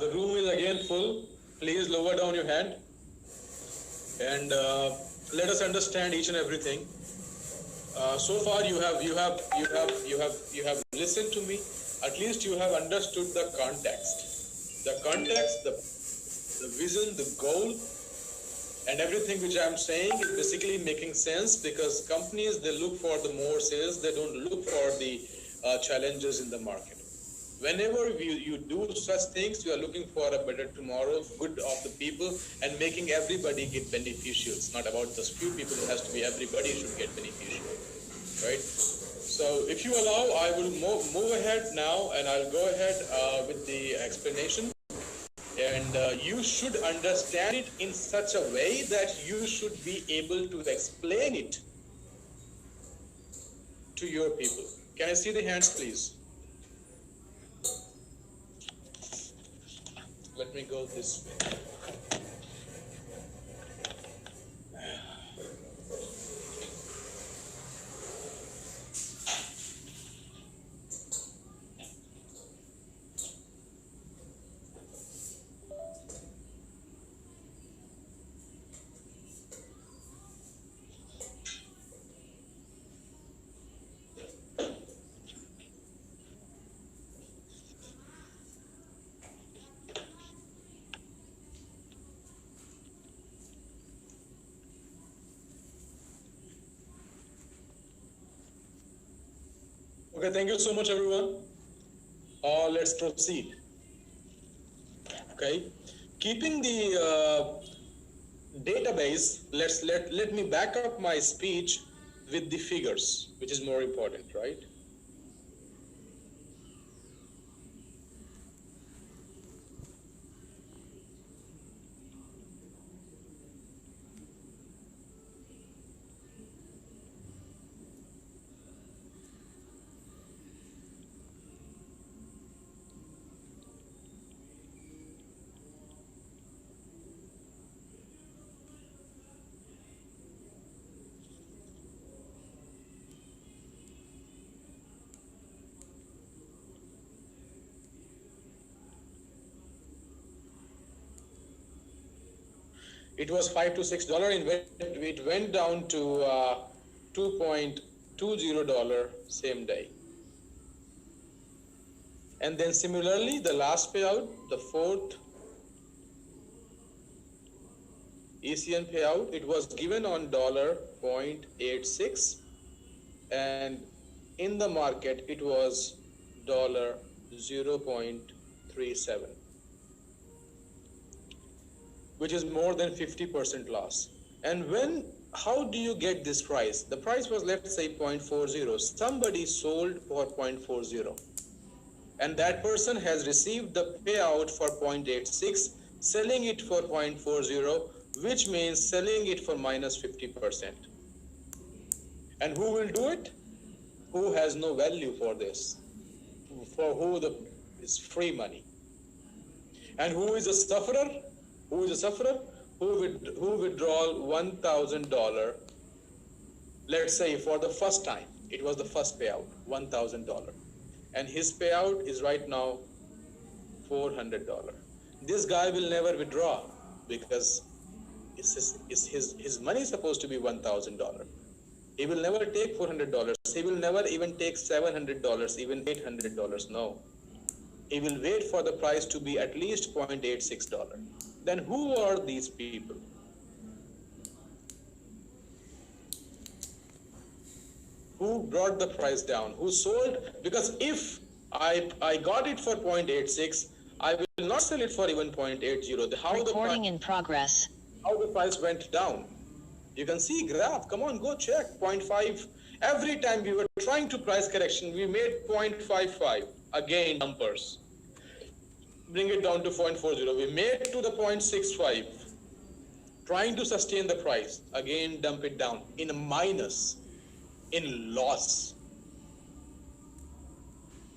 the room is again full. Please lower down your hand and let us understand each and everything. So far, you have listened to me. At least you have understood the context, the vision, the goal, and everything which I'm saying is basically making sense, because companies, they look for the more sales. They don't look for the challenges in the market. Whenever you do such things, you are looking for a better tomorrow, good of the people, and making everybody get beneficial. It's not about just few people. It has to be everybody should get beneficial, right? So if you allow, I will move ahead now, and I'll go ahead with the explanation. And you should understand it in such a way that you should be able to explain it to your people. Can I see the hands, please? Let me go this way. Okay, thank you so much, everyone. Let's proceed. Okay, keeping the database, let me back up my speech with the figures, which is more important, right? It was $5 to $6. It went down to $2.20 same day. And then similarly, the last payout, the fourth ECN payout, it was given on $0.86, and in the market it was $0.37, which is more than 50% loss. And how do you get this price? The price was, let's say, 0.40. Somebody sold for 0.40, and that person has received the payout for 0.86, selling it for 0.40, which means selling it for minus 50%. And who will do it? Who has no value for this? For who it's free money. And who is a sufferer? Who is a sufferer? Who withdraw $1,000, let's say for the first time. It was the first payout, $1,000. And his payout is right now $400. This guy will never withdraw, because his money is supposed to be $1,000. He will never take $400. He will never even take $700, even $800. No. He will wait for the price to be at least $0.86. Then who are these people? Who brought the price down? Who sold? Because if I got it for 0.86, I will not sell it for even 0.80. Recording in progress. How the price went down? You can see graph. Come on, go check. 0.5. Every time we were trying to price correction, we made 0.55. Again, numbers. Bring it down to 0.40. We made to the 0.65. Trying to sustain the price. Again, dump it down in a minus, in loss.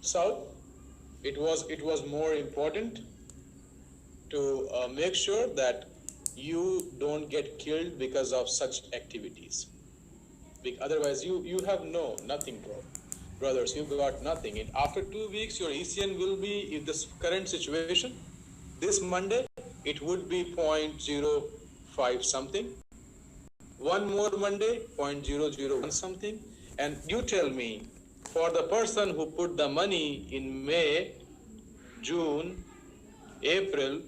So it was more important to make sure that you don't get killed because of such activities. Otherwise, you have nothing, bro. brothers, you got nothing. And after 2 weeks, your ECN will be in this current situation. This Monday, it would be 0.05 something. One more Monday, 0.001 something. And you tell me, for the person who put the money in May, June, April,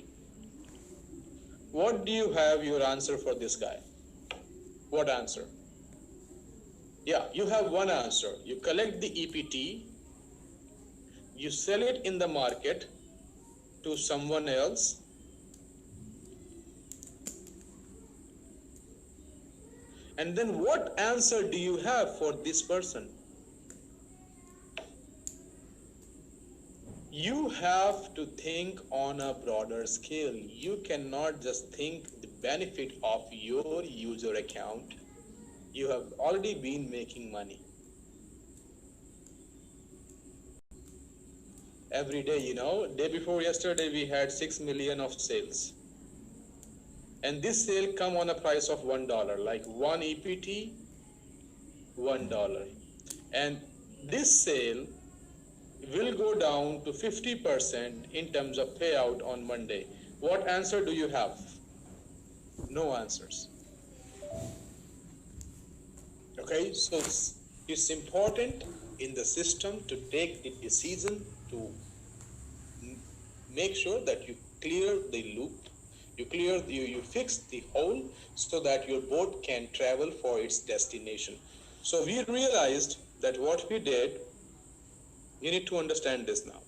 what do you have your answer for this guy? What answer? Yeah, you have one answer. You collect the EPT, you sell it in the market to someone else, and then what answer do you have for this person? You have to think on a broader scale. You cannot just think the benefit of your user account. You have already been making money. Every day, day before yesterday we had 6 million of sales. And this sale come on a price of $1, like one EPT, $1. And this sale will go down to 50% in terms of payout on Monday. What answer do you have? No answers. Okay, so it's important in the system to take the decision to make sure that you clear the loop, you fix the hole so that your boat can travel for its destination. So we realized that what we did, you need to understand this now.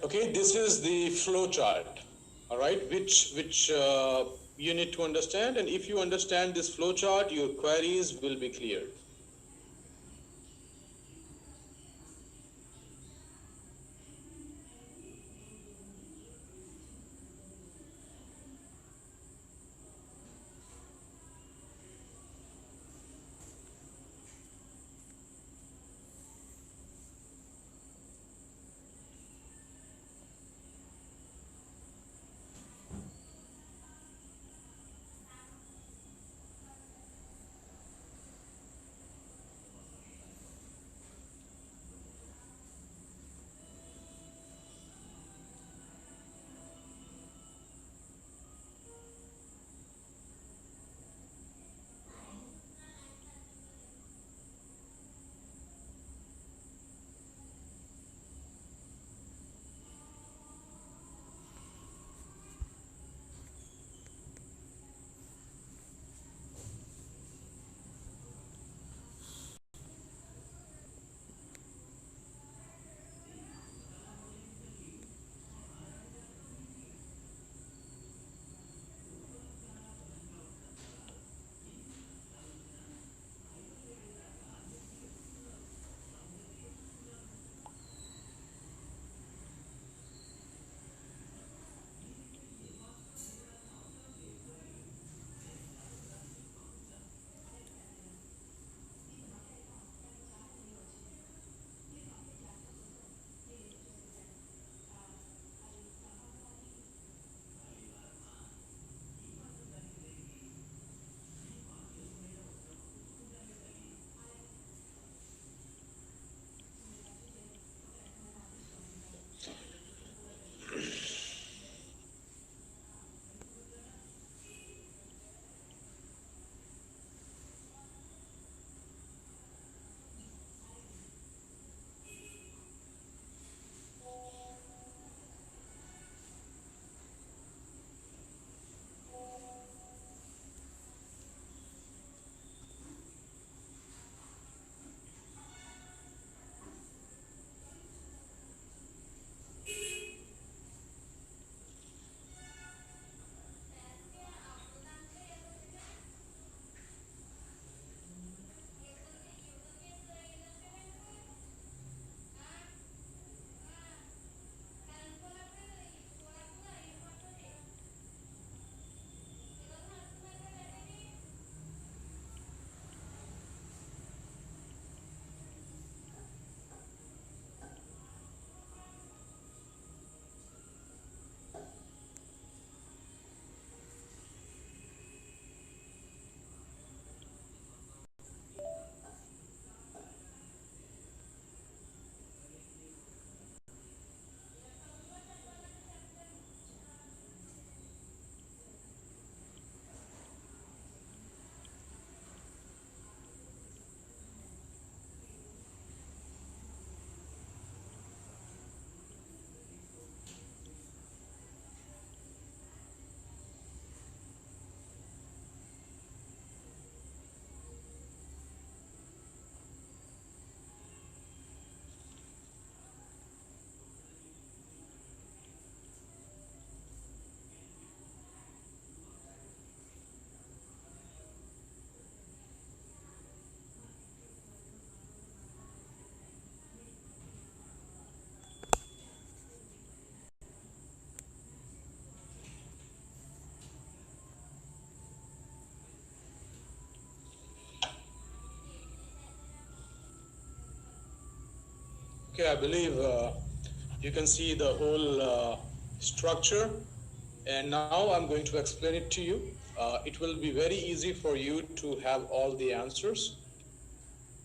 Okay, this is the flow chart, all right, which you need to understand. And if you understand this flow chart, your queries will be cleared. Okay, I believe you can see the whole structure, and now I'm going to explain it to you. It will be very easy for you to have all the answers,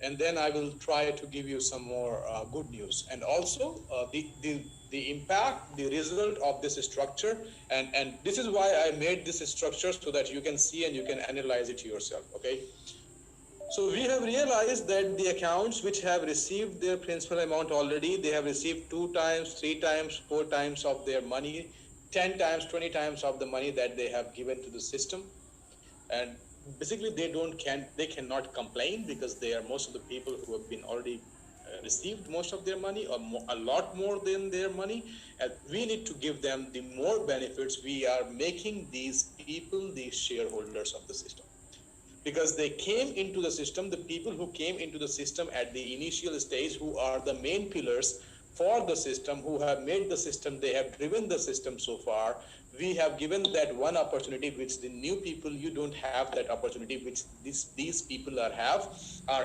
and then I will try to give you some more good news, and also the impact, the result of this structure, and this is why I made this structure so that you can see and you can analyze it yourself. Okay. So we have realized that the accounts which have received their principal amount already, they have received 2 times, 3 times, 4 times of their money, 10 times, 20 times of the money that they have given to the system. And basically they cannot complain, because they are most of the people who have been already received most of their money, or a lot more than their money. And we need to give them the more benefits. We are making these people the shareholders of the system, because they came into the system. The people who came into the system at the initial stage, who are the main pillars for the system, who have made the system, they have driven the system so far. We have given that one opportunity which the new people, you don't have that opportunity which these people are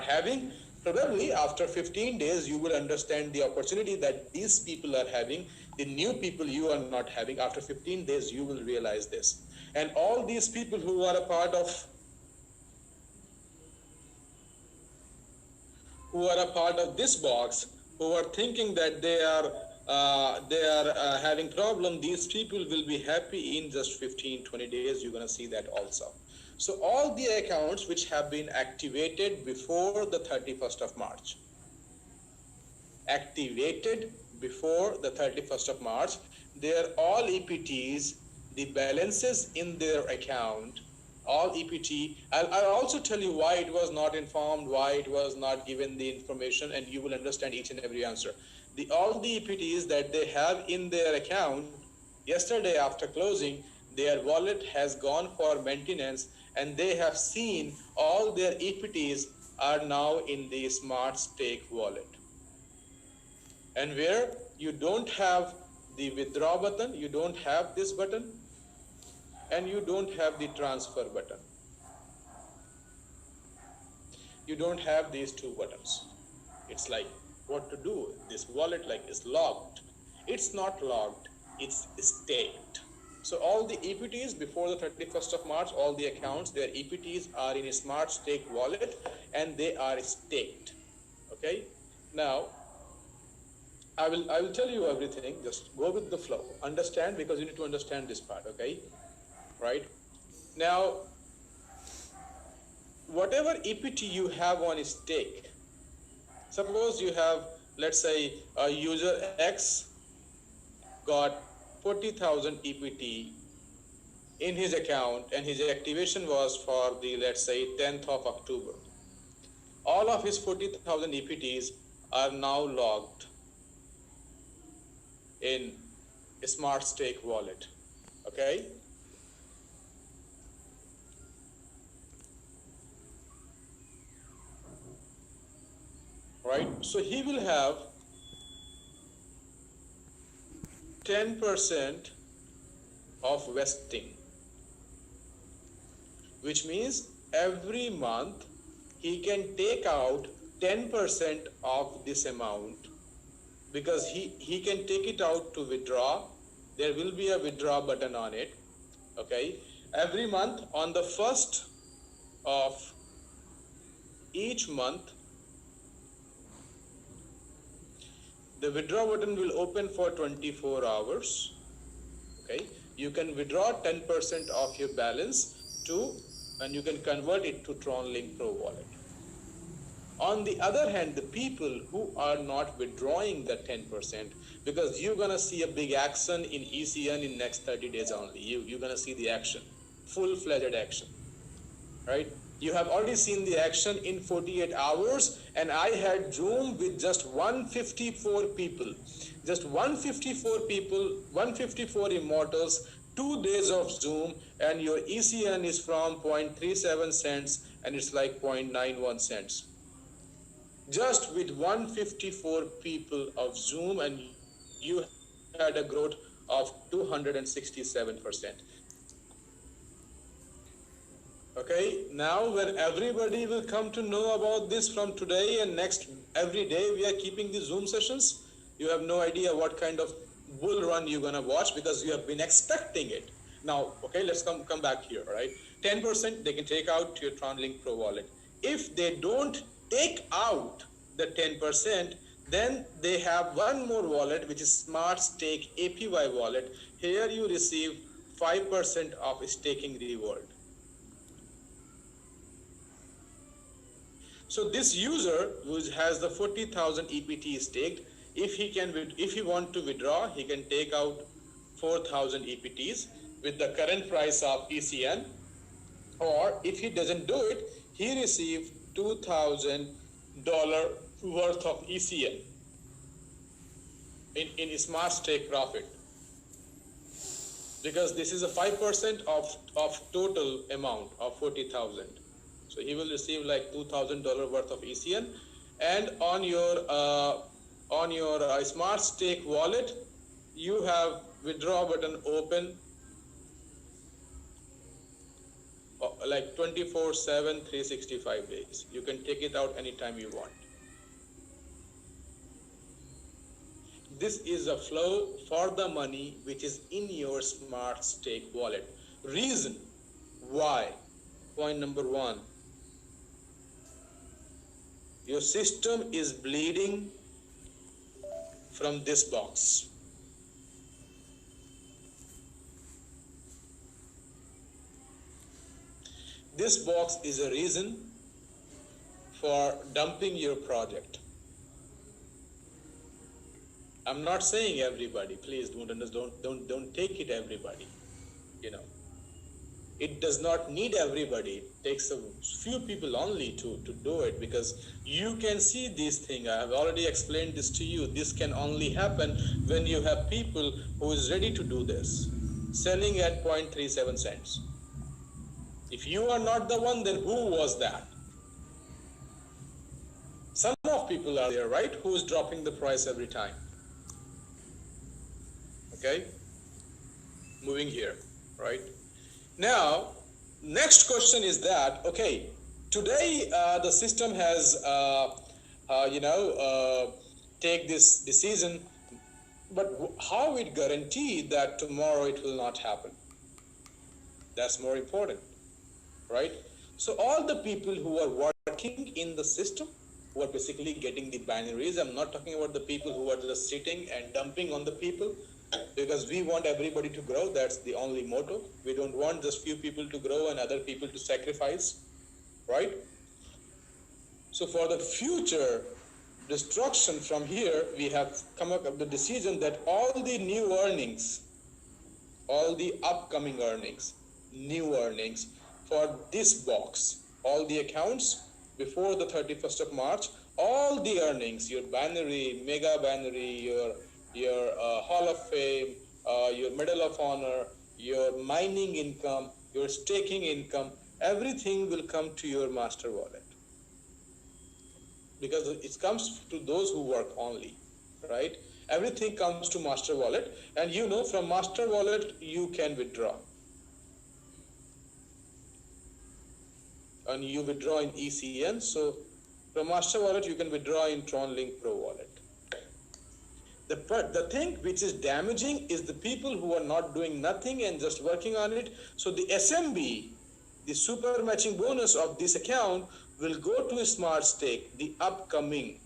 having. Probably after 15 days you will understand the opportunity that these people are having. The new people you are not having. After 15 days you will realize this. And all these people who are a part of this box, who are thinking that they are having problem, these people will be happy in just 15-20 days. You're going to see that also. So all the accounts which have been activated before the 31st of March, they are all EPTs. The balances in their account, all EPT. I'll also tell you why it was not informed, why it was not given the information, and you will understand each and every answer. All the EPTs that they have in their account, yesterday after closing, their wallet has gone for maintenance, and they have seen all their EPTs are now in the Smart Stake wallet. And where you don't have the withdraw button, you don't have this button, and you don't have the transfer button. You don't have these 2 buttons. It's like, what to do? This wallet is locked. It's not locked, it's staked. So all the EPTs before the 31st of March, all the accounts, their EPTs are in a Smart Stake wallet, and they are staked. Okay. Now I will tell you everything. Just go with the flow. Understand, because you need to understand this part. Okay. Right. Now, whatever EPT you have on stake, suppose you have, let's say, a user X got 40,000 EPT in his account, and his activation was for the, let's say, 10th of October. All of his 40,000 EPTs are now logged in a Smart Stake wallet. Okay. Right. So he will have 10% of vesting, which means every month he can take out 10% of this amount, because he can take it out to withdraw. There will be a withdraw button on it. Okay. Every month, on the 1st of each month, the withdraw button will open for 24 hours. Okay. You can withdraw 10% of your balance and you can convert it to TronLink Pro wallet. On the other hand, the people who are not withdrawing the 10%, because you're going to see a big action in ECN in next 30 days only. You're going to see the action, full-fledged action, right? You have already seen the action in 48 hours, and I had Zoom with just 154 people. Just 154 people, 154 immortals, 2 days of Zoom, and your ECN is from 0.37 cents, and it's like 0.91 cents. Just with 154 people of Zoom, and you had a growth of 267%. Okay, now when everybody will come to know about this from today and next every day we are keeping these Zoom sessions, you have no idea what kind of bull run you're gonna watch because you have been expecting it. Now, okay, let's come back here, right? 10% they can take out to your TronLink Pro wallet. If they don't take out the 10%, then they have one more wallet which is Smart Stake APY wallet. Here you receive 5% of staking reward. So this user who has the 40,000 EPT staked, if he want to withdraw, he can take out 4,000 EPTs with the current price of ECN, or if he doesn't do it, he receive $2,000 worth of ECN in smart stake profit, because this is a 5% of total amount of 40,000. So he will receive like $2,000 worth of ECN, and on your smart stake wallet, you have withdraw button open like 24/7, 365 days. You can take it out anytime you want. This is a flow for the money which is in your smart stake wallet. Reason why? Point number one. Your system is bleeding from this box. This box is a reason for dumping your project. I'm not saying everybody, please don't take it everybody, you know. It does not need everybody. It takes a few people only to do it, because you can see this thing. I have already explained this to you. This can only happen when you have people who is ready to do this, selling at 0.37 cents. If you are not the one, then who was that? Some of people are there, right? Who is dropping the price every time? Okay, moving here, right? Now, next question is that, okay, today the system has, take this decision, but how it guarantee that tomorrow it will not happen? That's more important, right? So all the people who are working in the system, who are basically getting the binaries, I'm not talking about the people who are just sitting and dumping on the people, because we want everybody to grow. That's the only motto. We don't want just few people to grow and other people to sacrifice, right? So for the future destruction from here, we have come up with the decision that all the new earnings, all the upcoming earnings, new earnings for this box, all the accounts before the 31st of March, all the earnings, your binary, mega binary, your Hall of Fame, your Medal of Honor, your mining income, your staking income, everything will come to your master wallet, because it comes to those who work only, right? Everything comes to master wallet, and you know, from master wallet you can withdraw, and you withdraw in ECN. So from master wallet you can withdraw in TronLink Pro wallet. The thing which is damaging is the people who are not doing nothing and just working on it. So the SMB, the super matching bonus of this account, will go to a smart stake. The upcoming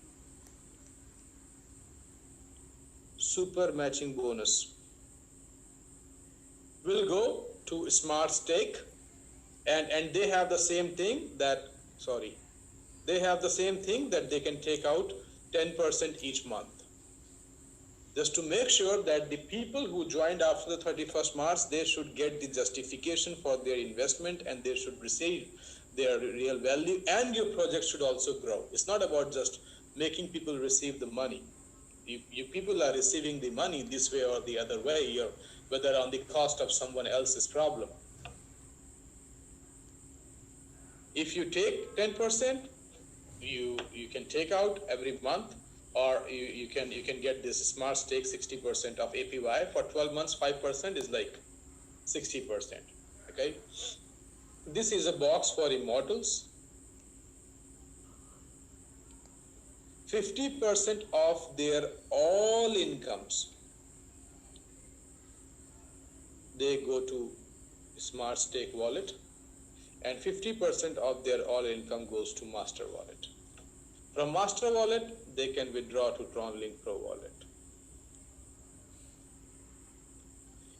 super matching bonus will go to a smart stake, and they have the same thing that, they have the same thing that they can take out 10% each month. Just to make sure that the people who joined after the 31st March, they should get the justification for their investment, and they should receive their real value, and your project should also grow. It's not about just making people receive the money. You people are receiving the money this way or the other way, whether on the cost of someone else's problem. If you take 10%, you can take out every month, or you can get this smart stake 60% of APY for 12 months. 5% is like 60%. Okay. This is a box for immortals. 50% of their all incomes, they go to Smart Stake wallet, and 50% of their all income goes to Master wallet. From Master wallet, they can withdraw to TronLink Pro wallet.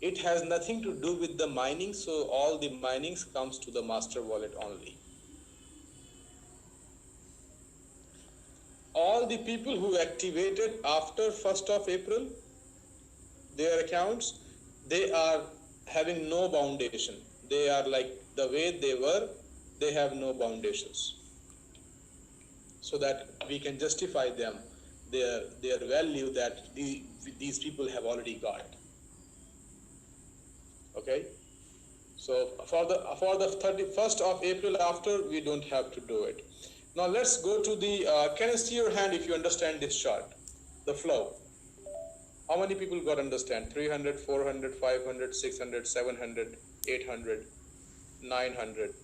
It has nothing to do with the mining, so all the minings comes to the Master wallet only. All the people who activated after 1st of April, their accounts, they are having no foundation. They are like the way they were, they have no foundations. So that we can justify them, their value that these people have already got. Okay? So for the 31st of April after, we don't have to do it. Now let's go to the, can I see your hand if you understand this chart, the flow? How many people got understand? 300, 400, 500, 600, 700, 800, 900,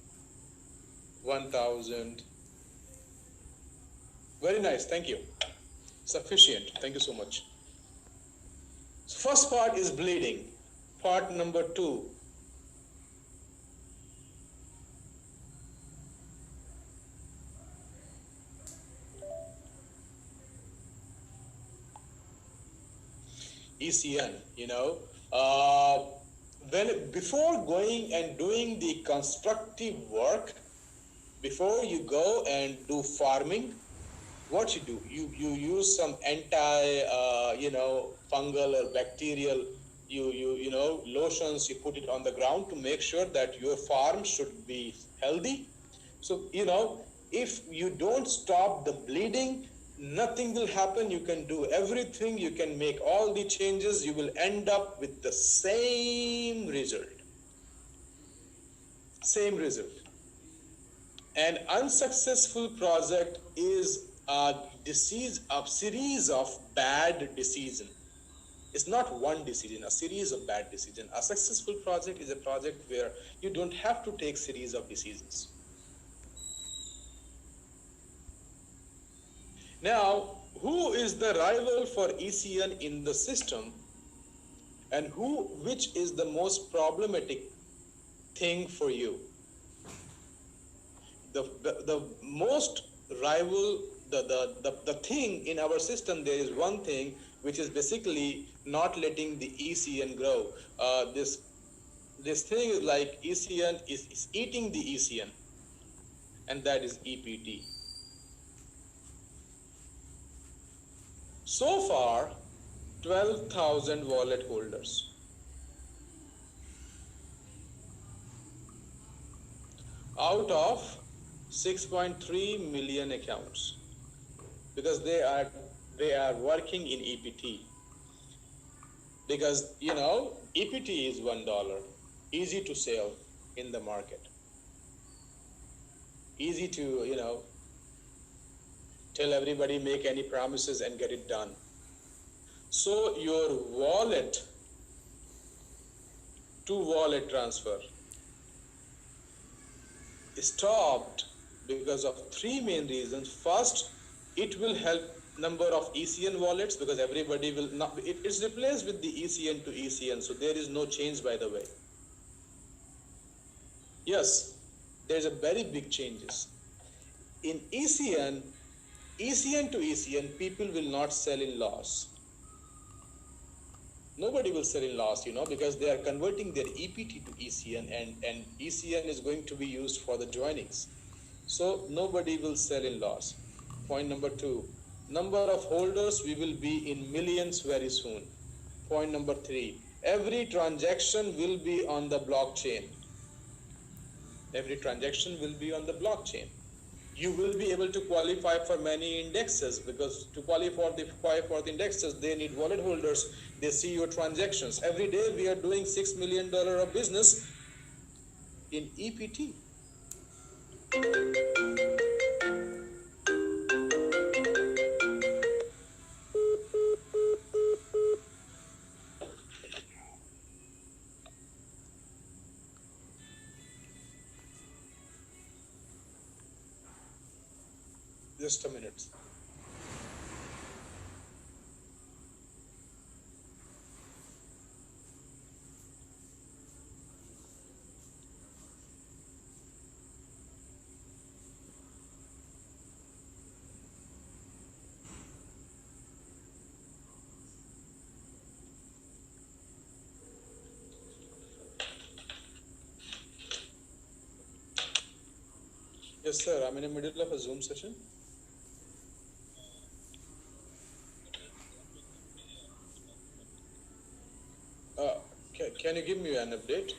1000. Very nice, thank you. Sufficient, thank you so much. So first part is bleeding. Part number 2. ECN, before going and doing the constructive work, before you go and do farming, what you do, you use some fungal or bacterial, lotions, you put it on the ground to make sure that your farm should be healthy. So, if you don't stop the bleeding, nothing will happen. You can do everything, you can make all the changes, you will end up with the same result. Same result. An unsuccessful project is a series of bad decisions. It's not one decision, a series of bad decisions. A successful project is a project where you don't have to take series of decisions. Now, who is the rival for ECN in the system, and which is the most problematic thing for you? The most rival, the thing in our system, there is one thing which is basically not letting the ECN grow. This thing is like ECN is eating the ECN, and that is EPT. So far, 12,000 wallet holders. Out of 6.3 million accounts, because they are working in EPT. Because EPT is $1, easy to sell in the market, easy to tell everybody, make any promises and get it done. So your wallet to wallet transfer stopped because of 3 main reasons. First, it will help number of ECN wallets, because everybody will not, it's replaced with the ECN to ECN, so there is no change, by the way. Yes, there's a very big changes. In ECN to ECN, people will not sell in loss. Nobody will sell in loss, because they are converting their EPT to ECN, and ECN is going to be used for the joinings. So nobody will sell in loss. Point number 2, number of holders, we will be in millions very soon. Point number 3, every transaction will be on the blockchain. Every transaction will be on the blockchain. You will be able to qualify for many indexes, because to qualify for the indexes, they need wallet holders. They see your transactions. Every day we are doing $6 million of business in EPT. Just a minute. Yes, sir. I'm in the middle of a Zoom session. Can you give me an update?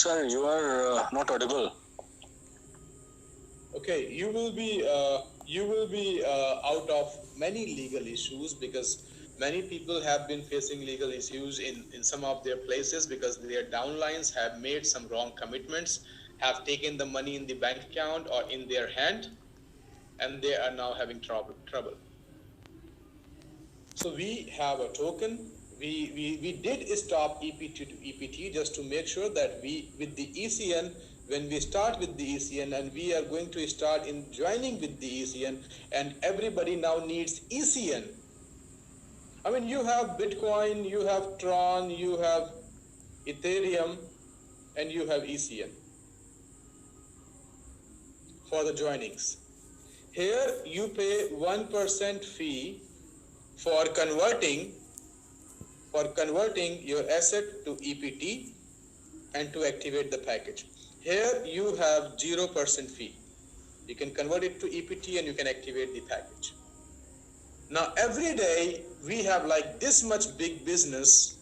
Sir, you are not audible. Okay, you will be out of many legal issues because many people have been facing legal issues in some of their places because their downlines have made some wrong commitments, have taken the money in the bank account or in their hand, and they are now having trouble. So we have a token. We did stop EPT to EPT just to make sure that we, with the ECN, when we start with the ECN and we are going to start in joining with the ECN, and everybody now needs ECN. I mean, you have Bitcoin, you have Tron, you have Ethereum, and you have ECN for the joinings. Here you pay 1% fee for converting your asset to EPT and to activate the package. Here you have 0% fee. You can convert it to EPT and you can activate the package. Now every day we have like this much big business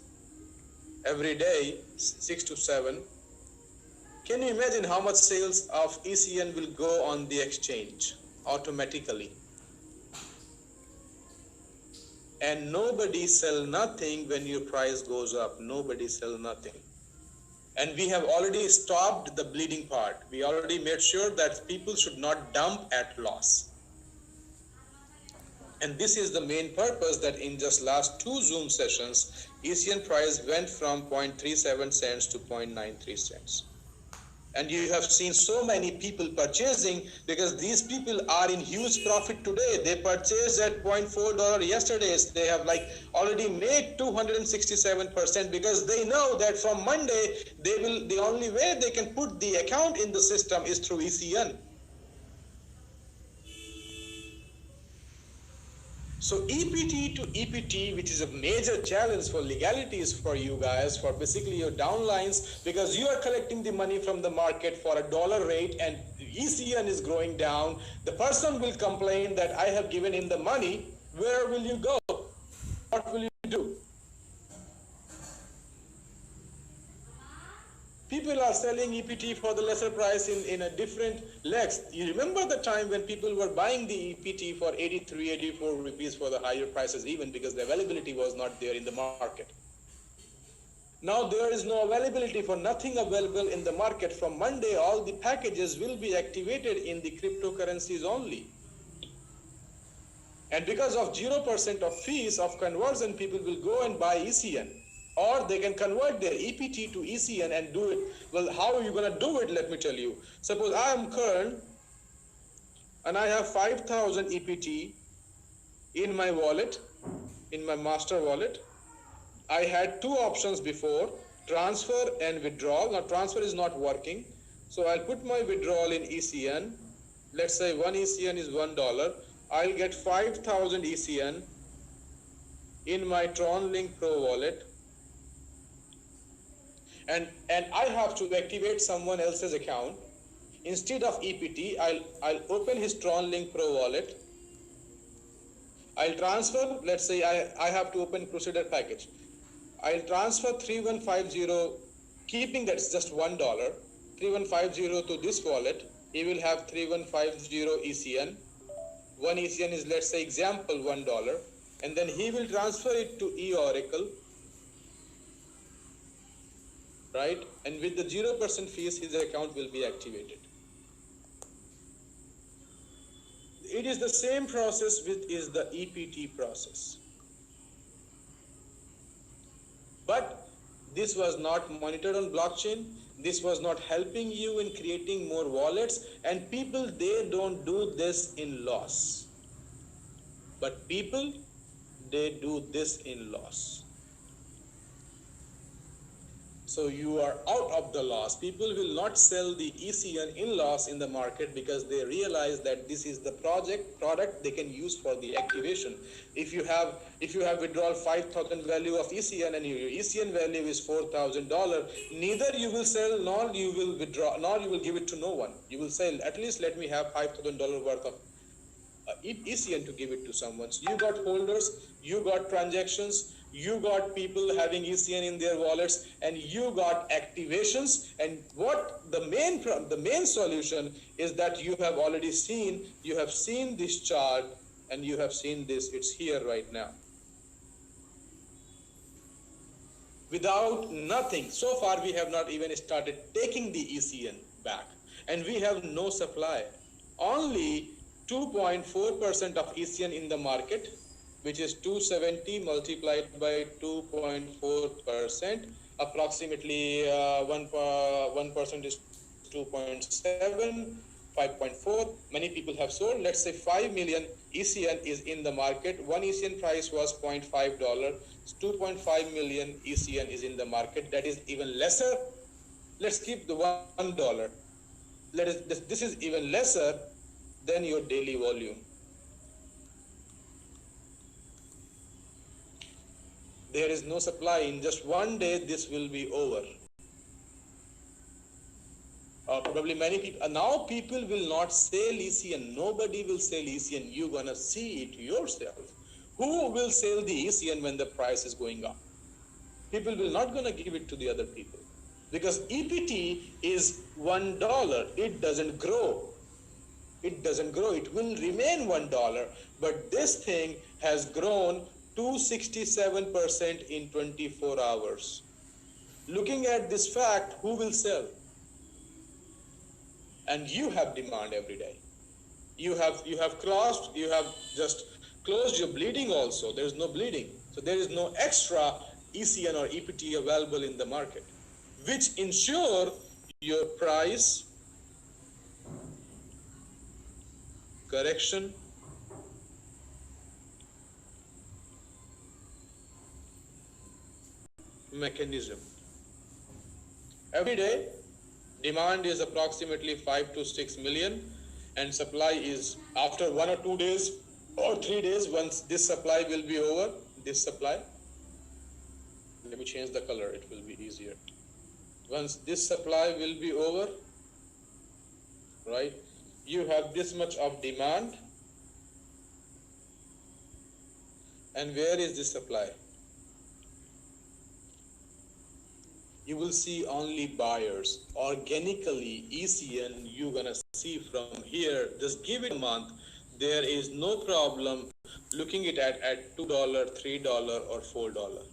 every day, 6 to 7. Can you imagine how much sales of ECN will go on the exchange automatically? And nobody sell nothing when your price goes up. Nobody sell nothing. And we have already stopped the bleeding part. We already made sure that people should not dump at loss. And this is the main purpose that in just last 2 Zoom sessions, ECN price went from 0.37 cents to 0.93 cents. And you have seen so many people purchasing because these people are in huge profit today. They purchased at $0.4 yesterday. They have like already made 267% because they know that from Monday, the only way they can put the account in the system is through ECN. So EPT to EPT, which is a major challenge for legalities for you guys, for basically your downlines, because you are collecting the money from the market for a dollar rate and ECN is growing down. The person will complain that I have given him the money. Where will you go? What will you do? People are selling EPT for the lesser price in a different legs. You remember the time when people were buying the EPT for 83, 84 rupees for the higher prices even because the availability was not there in the market. Now there is no availability for nothing available in the market. From Monday, all the packages will be activated in the cryptocurrencies only. And because of 0% of fees of conversion, people will go and buy ECN. or they can convert their EPT to ECN and do it. Well, how are you going to do it? Let me tell you. Suppose I am Karn and I have 5,000 EPT in my wallet, in my master wallet. I had two options before, transfer and withdrawal. Now transfer is not working, so I'll put my withdrawal in ECN. Let's say one ECN is $1. I'll get 5,000 ECN in my TronLink Pro wallet, and I have to activate someone else's account. Instead of EPT, I'll open his TronLink Pro wallet. I'll transfer, let's say I have to open Crusader package. I'll transfer 3150, keeping that's just $1, 3150 to this wallet. He will have 3150 ECN. One ECN is, let's say, example, $1. And then he will transfer it to eOracle, right? And with the 0% fees, his account will be activated. It is the same process with is the EPT process. But this was not monitored on blockchain. This was not helping you in creating more wallets. And people, they don't do this in loss. But people, they do this in loss. So you are out of the loss. People will not sell the ECN in loss in the market because they realize that this is the product they can use for the activation. If you have withdrawal 5,000 value of ECN and your ECN value is $4,000, neither you will sell nor you will withdraw nor you will give it to no one. You will say, at least let me have $5,000 worth of ECN to give it to someone. So you got holders, you got transactions, you got people having ECN in their wallets, and you got activations. And what the main solution is that you have already seen, you have seen this chart and you have seen this, it's here right now. Without nothing, so far we have not even started taking the ECN back, and we have no supply. Only 2.4% of ECN in the market, which is 270 multiplied by 2.4%, approximately 1% is 2.7, 5.4. Many people have sold. Let's say 5 million ECN is in the market. One ECN price was $0.5. 2.5 million ECN is in the market. That is even lesser. Let's keep the $1. This is even lesser than your daily volume. There is no supply. In just one day, this will be over. Probably many people, now people will not sell ECN. Nobody will sell ECN. You're going to see it yourself. Who will sell the ECN when the price is going up? People will not going to give it to the other people. Because EPT is $1. It doesn't grow. It doesn't grow. It will remain $1. But this thing has grown 267% in 24 hours. Looking at this fact, who will sell? And you have demand every day. You have just closed your bleeding also. There is no bleeding. So there is no extra ECN or EPT available in the market, which ensure your price correction mechanism. Every day, demand is approximately 5 to 6 million, and supply is after 1 or 2 days or 3 days. Once this supply will be over, this supply, let me change the color, it will be easier. Once this supply will be over, right, you have this much of demand, and where is this supply? You will see only buyers. Organically, ECN, you're gonna see from here, just give it a month, there is no problem looking it at $2, $3 or $4.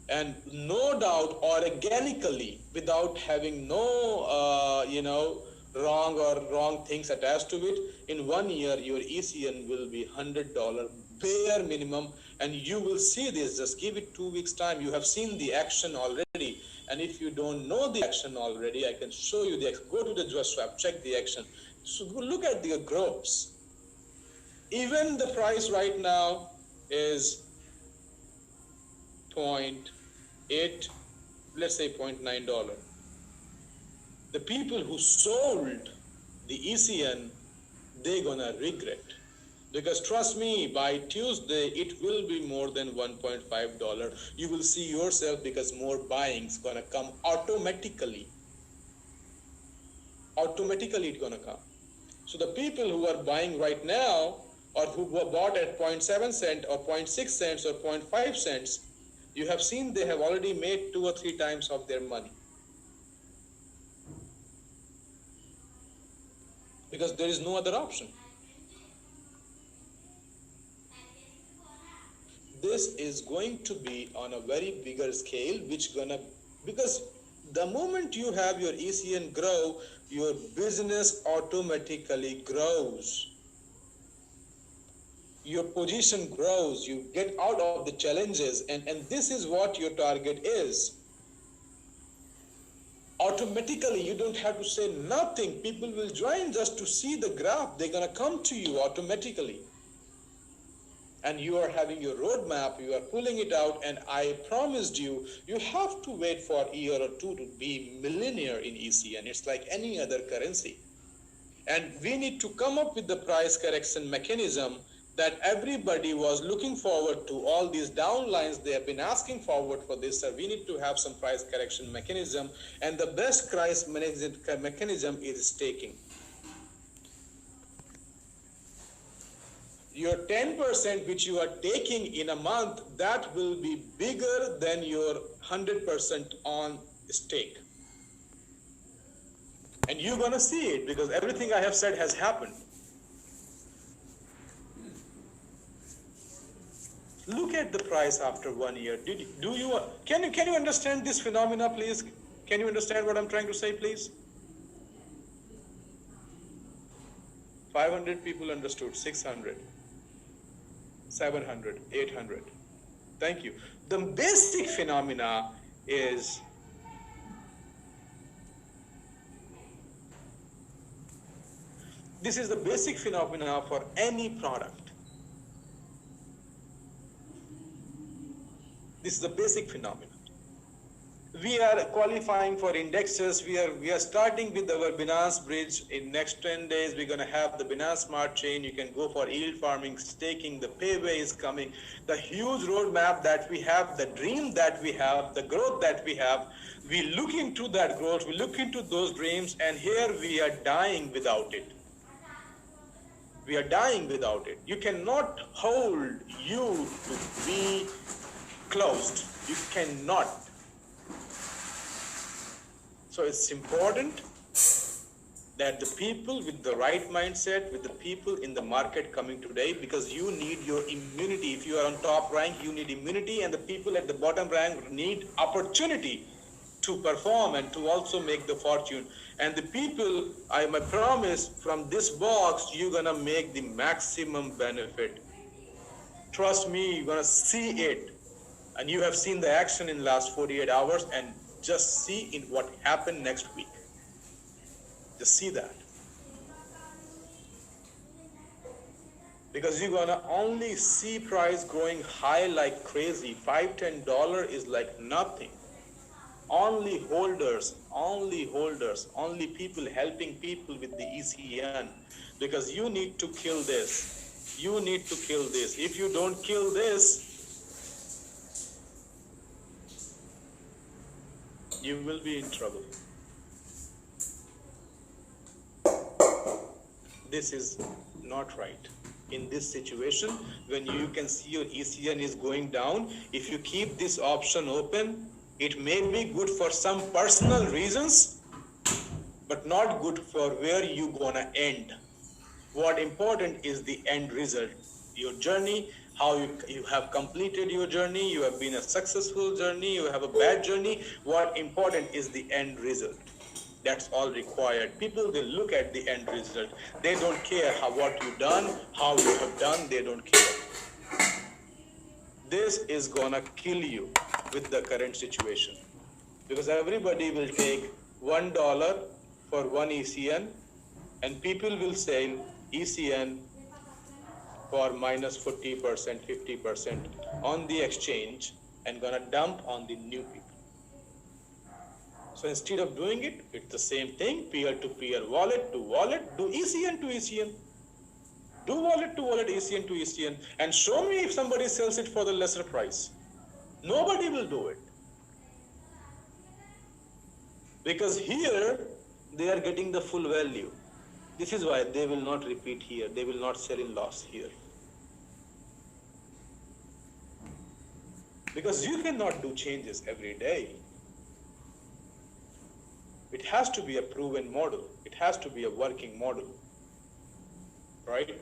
And no doubt, organically, without having no, wrong things attached to it, in 1 year, your ECN will be $100 bare minimum, and you will see this. Just give it 2 weeks time. You have seen the action already, and if you don't know the action already, I can show you the action. Go to the just swap, check the action. So look at the graphs. Even the price right now is 0.8, let's say $0.9. The people who sold the ECN, they're gonna regret. Because trust me, by Tuesday, it will be more than $1.5. You will see yourself because more buying's gonna come automatically. Automatically it's gonna come. So the people who are buying right now, or who were bought at 0.7 cent or 0.6 cents or 0.5 cents, you have seen they have already made 2 or 3 times of their money. Because there is no other option. This is going to be on a very bigger scale, because the moment you have your ECN grow, your business automatically grows. Your position grows, you get out of the challenges, and this is what your target is. Automatically, you don't have to say nothing. People will join just to see the graph. They're going to come to you automatically. And you are having your roadmap, you are pulling it out, and I promised you, you have to wait for a year or two to be millionaire in ECN. It's like any other currency. And we need to come up with the price correction mechanism that everybody was looking forward to. All these downlines, they have been asking forward for this. So we need to have some price correction mechanism. And the best price mechanism is staking. Your 10% which you are taking in a month, that will be bigger than your 100% on stake. And you're going to see it because everything I have said has happened. Look at the price after 1 year. Can you understand this phenomena, please? Can you understand what I'm trying to say, please? 500 people understood, 600, 700, 800. Thank you. The basic phenomena is this is the basic phenomena for any product. This is the basic phenomenon. We are qualifying for indexes. We are starting with our Binance bridge. In next 10 days, we're going to have the Binance Smart Chain. You can go for yield farming, staking. The payway is coming. The huge roadmap that we have, the dream that we have, the growth that we have, we look into that growth, we look into those dreams, and here we are dying without it. We are dying without it. You cannot hold you to be closed. You cannot. So it's important that the people with the right mindset, with the people in the market coming today, because you need your immunity. If you are on top rank, you need immunity, and the people at the bottom rank need opportunity to perform and to also make the fortune. And the people, I promise, from this box, you're gonna make the maximum benefit. Trust me, you're gonna see it. And you have seen the action in the last 48 hours, and just see in what happened next week. Just see that. Because you're gonna only see price growing high like crazy. $5, $10 is like nothing. Only holders, only people helping people with the ECN. Because you need to kill this. You need to kill this. If you don't kill this, you will be in trouble. This is not right. In this situation, when you can see your ECN is going down, if you keep this option open, it may be good for some personal reasons, but not good for where you gonna end. What important is the end result, your journey, how you have completed your journey, you have been a successful journey, you have a bad journey. What important is the end result. That's all required. People, they look at the end result. They don't care what you've done, how you have done, they don't care. This is gonna kill you with the current situation, because everybody will take $1 for one ECN, and people will sell ECN for minus 40%, 50% on the exchange and gonna dump on the new people. So instead of doing it, it's the same thing, peer-to-peer, wallet to wallet, do ECN to ECN. Do wallet to wallet, ECN to ECN, and show me if somebody sells it for the lesser price. Nobody will do it. Because here, they are getting the full value. This is why they will not repeat here. They will not sell in loss here. Because you cannot do changes every day. It has to be a proven model. It has to be a working model, right?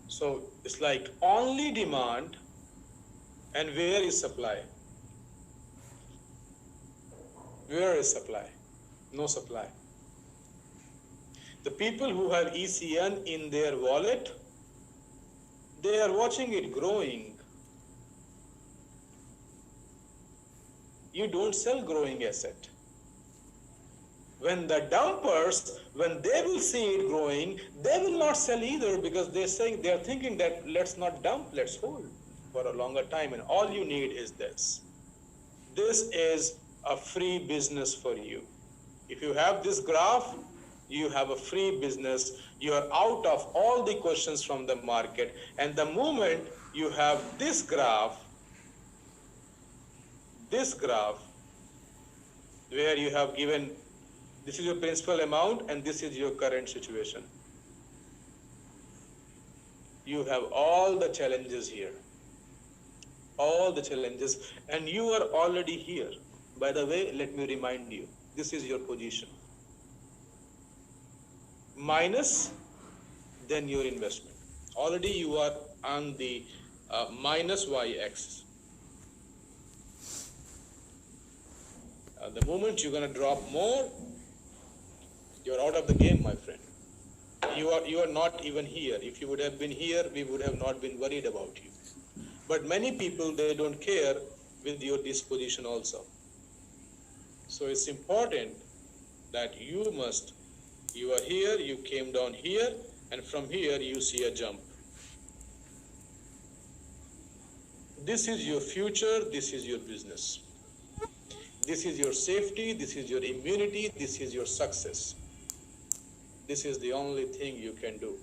So it's like only demand, and where is supply? Where is supply? No supply. The people who have ECN in their wallet, they are watching it growing. You don't sell growing asset. When the dumpers, when they will see it growing, they will not sell either, because they are thinking that let's not dump, let's hold for a longer time. And all you need is this. This is a free business for you. If you have this graph, you have a free business. You are out of all the questions from the market. And the moment you have this graph, where you have given, this is your principal amount and this is your current situation. You have all the challenges here. All the challenges, and you are already here. By the way, let me remind you, this is your position. Minus, then your investment. Already you are on the minus y-axis. The moment you're going to drop more, you're out of the game, my friend. You are not even here. If you would have been here, we would have not been worried about you. But many people, they don't care with your disposition also. So it's important that you are here, you came down here, and from here you see a jump. This is your future, this is your business. This is your safety, this is your immunity, this is your success. This is the only thing you can do.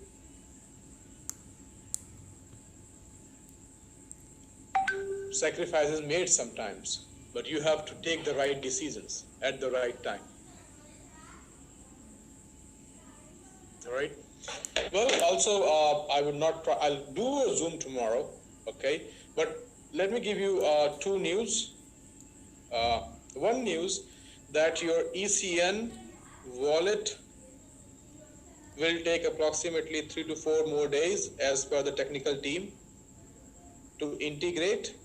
Sacrifices made sometimes, but you have to take the right decisions at the right time. All right. Well, also, I'll do a Zoom tomorrow, okay? But let me give you two news. One news, that your ECN wallet will take approximately 3 to 4 more days as per the technical team to integrate.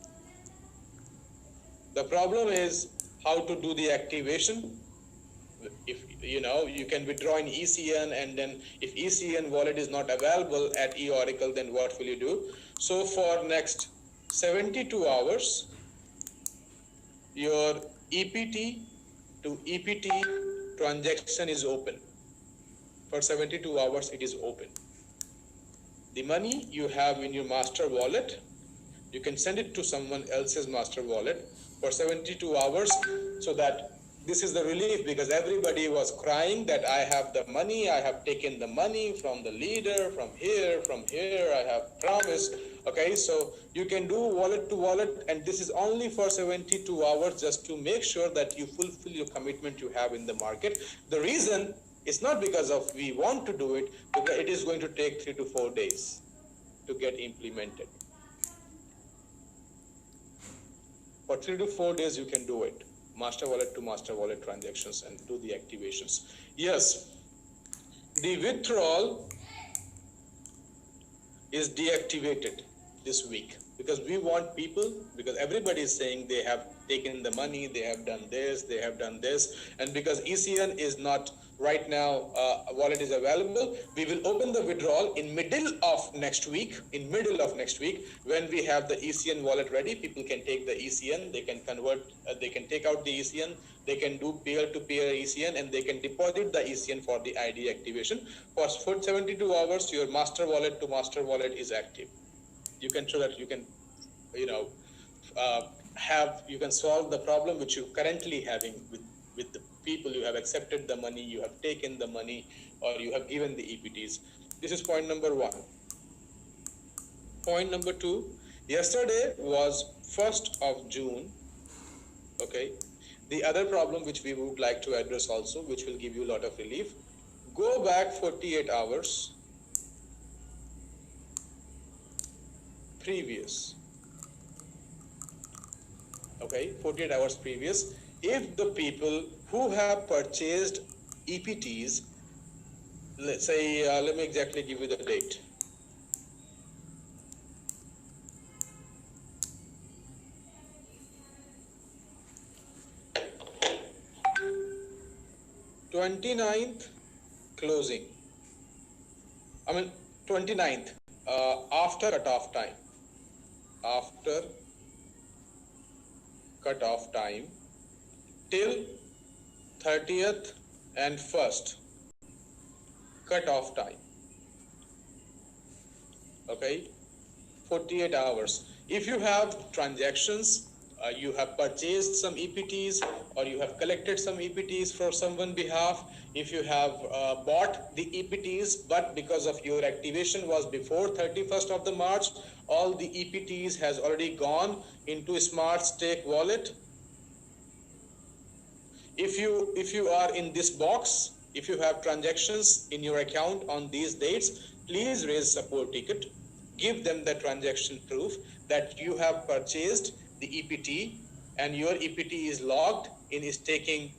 The problem is how to do the activation. If you can withdraw in ECN, and then if ECN wallet is not available at eOracle, then what will you do? So for next 72 hours, your EPT to EPT transaction is open. For 72 hours, it is open. The money you have in your master wallet, you can send it to someone else's master wallet for 72 hours, so that this is the relief, because everybody was crying that I have the money, I have taken the money from the leader, from here, I have promised. Okay, so you can do wallet to wallet, and this is only for 72 hours just to make sure that you fulfill your commitment you have in the market. The reason is not because of we want to do it, because it is going to take 3 to 4 days to get implemented. For 3 to 4 days you can do it. Master wallet to master wallet transactions and do the activations. Yes, the withdrawal is deactivated this week. because we want people, because everybody is saying they have taken the money, they have done this, they have done this, and because ECN is not right now, wallet is available, we will open the withdrawal in middle of next week, when we have the ECN wallet ready. People can take the ECN, they can convert, they can take out the ECN, they can do peer-to-peer ECN, and they can deposit the ECN for the ID activation. For 72 hours, your master wallet to master wallet is active. You can show that you can, you can solve the problem which you're currently having with the people. You have accepted the money, you have taken the money, or you have given the EPTs. This is point number one. Point number two, yesterday was 1st of June, okay? The other problem which we would like to address also, which will give you a lot of relief, go back 48 hours previous, okay, 48 hours previous. If the people who have purchased EPTs, let's say, let me exactly give you the date. Twenty-ninth closing. 29th, after cutoff time. After cutoff time till 30th and 1st cutoff time, okay, 48 hours. If you have transactions, you have purchased some EPTs, or you have collected some EPTs for someone's behalf, if you have bought the EPTs, but because of your activation was before 31st of the March, all the EPTs has already gone into Smart Stake wallet. If you are in this box, if you have transactions in your account on these dates, please raise support ticket. Give them the transaction proof that you have purchased the EPT and your EPT is logged in staking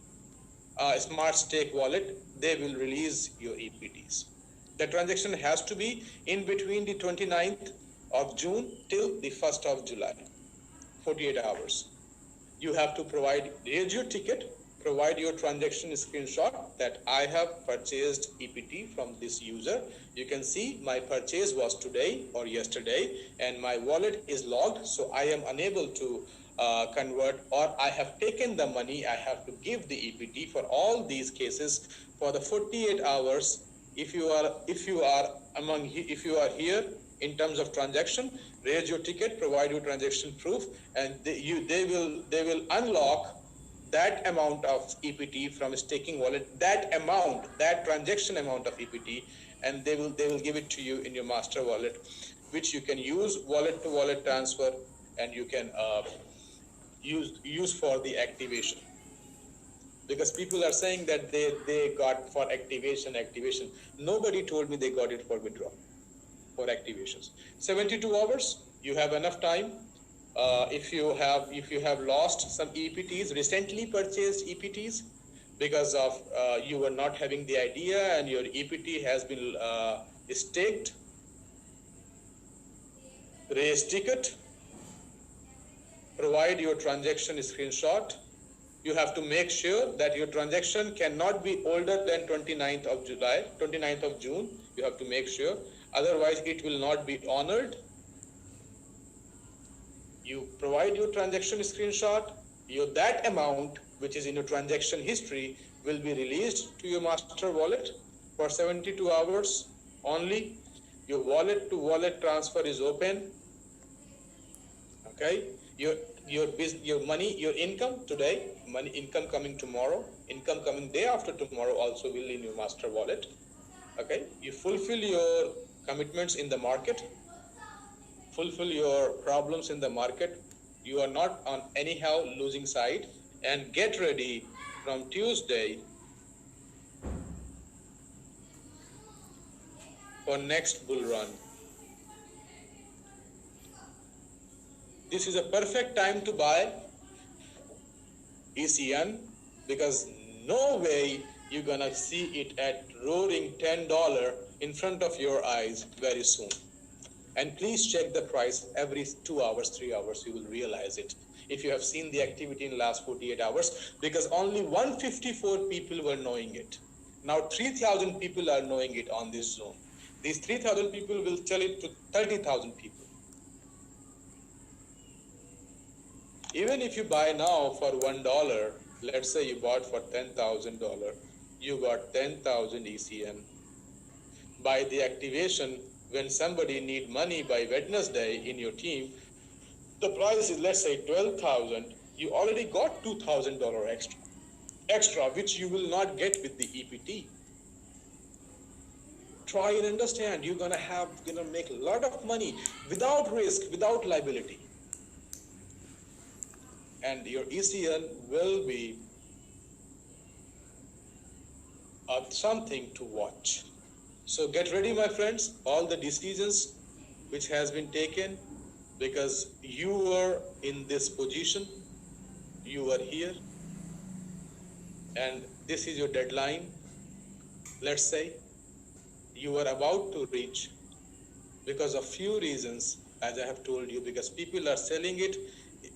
Smart Stake wallet. They will release your EPTs. The transaction has to be in between the 29th of June till the 1st of July, 48 hours. You have to raise your ticket, provide your transaction screenshot that I have purchased EPT from this user. You can see my purchase was today or yesterday and my wallet is logged, so I am unable to convert, or I have taken the money, I have to give the EPT. For all these cases, for the 48 hours, if you are here in terms of transaction, raise your ticket, provide your transaction proof, and they will unlock that amount of EPT from staking wallet, that transaction amount of EPT, and they will give it to you in your master wallet, which you can use wallet to wallet transfer, and you can use for the activation. Because people are saying that they got for activation. Nobody told me they got it for withdrawal, for activations. 72 hours, you have enough time. If you have lost some EPTs, recently purchased EPTs, because of you were not having the idea and your EPT has been staked, raise ticket, provide your transaction screenshot. You have to make sure that your transaction cannot be older than 29th of June. You have to make sure, otherwise it will not be honored. You provide your transaction screenshot, that amount which is in your transaction history will be released to your master wallet for 72 hours only. Your wallet to wallet transfer is open. Okay, your money, your income today, income coming tomorrow, income coming day after tomorrow also will in your master wallet. Okay, you fulfill your commitments in the market, fulfill your problems in the market. You are not on anyhow losing side, and get ready from Tuesday for next bull run. This is a perfect time to buy ECN, because no way you're gonna see it at roaring $10 in front of your eyes very soon. And please check the price every 2 hours, 3 hours, you will realize it. If you have seen the activity in last 48 hours, because only 154 people were knowing it. Now 3,000 people are knowing it on this Zoom. These 3,000 people will tell it to 30,000 people. Even if you buy now for $1, let's say you bought for $10,000, you got 10,000 ECN. By the activation, when somebody need money by Wednesday in your team, the price is, let's say, 12,000. You already got $2,000 extra, which you will not get with the EPT. Try and understand. You're gonna make a lot of money without risk, without liability. And your ECN will be something to watch. So get ready, my friends, all the decisions which has been taken, because you are in this position, you are here, and this is your deadline. Let's say you are about to reach because of few reasons, as I have told you, because people are selling it.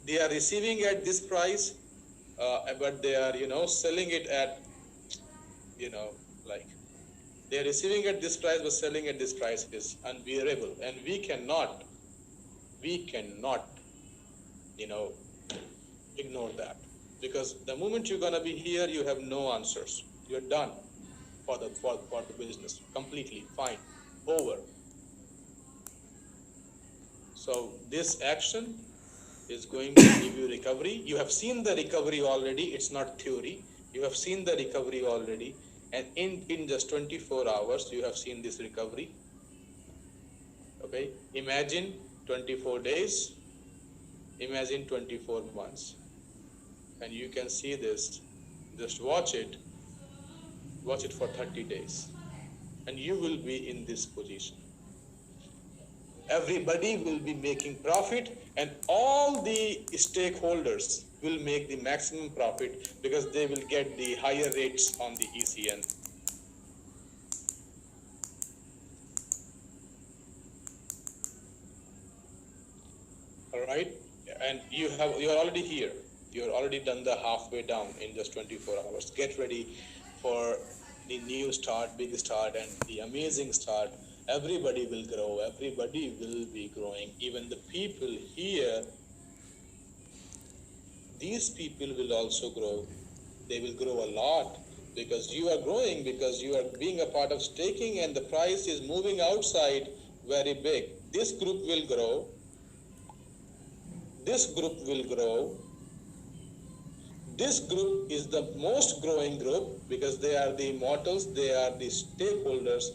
They are receiving at this price, but they are, selling it at, they are receiving at this price, but selling at this price is unbearable. And we cannot, ignore that. Because the moment you're going to be here, you have no answers. You're done for the business. Completely, fine, over. So this action is going to give you recovery. You have seen the recovery already. It's not theory. You have seen the recovery already. And in just 24 hours, you have seen this recovery. Okay. Imagine 24 days. Imagine 24 months. And you can see this. Just watch it. Watch it for 30 days. And you will be in this position. Everybody will be making profit, and all the stakeholders will make the maximum profit because they will get the higher rates on the ECN. All right, and you're already here. You're already done the halfway down in just 24 hours. Get ready for the new start, big start, and the amazing start. Everybody will grow. Everybody will be growing. Even the people here, these people will also grow. They will grow a lot because you are growing, because you are being a part of staking, and the price is moving outside very big. This group will grow. This group will grow. This group is the most growing group because they are the immortals, they are the stakeholders,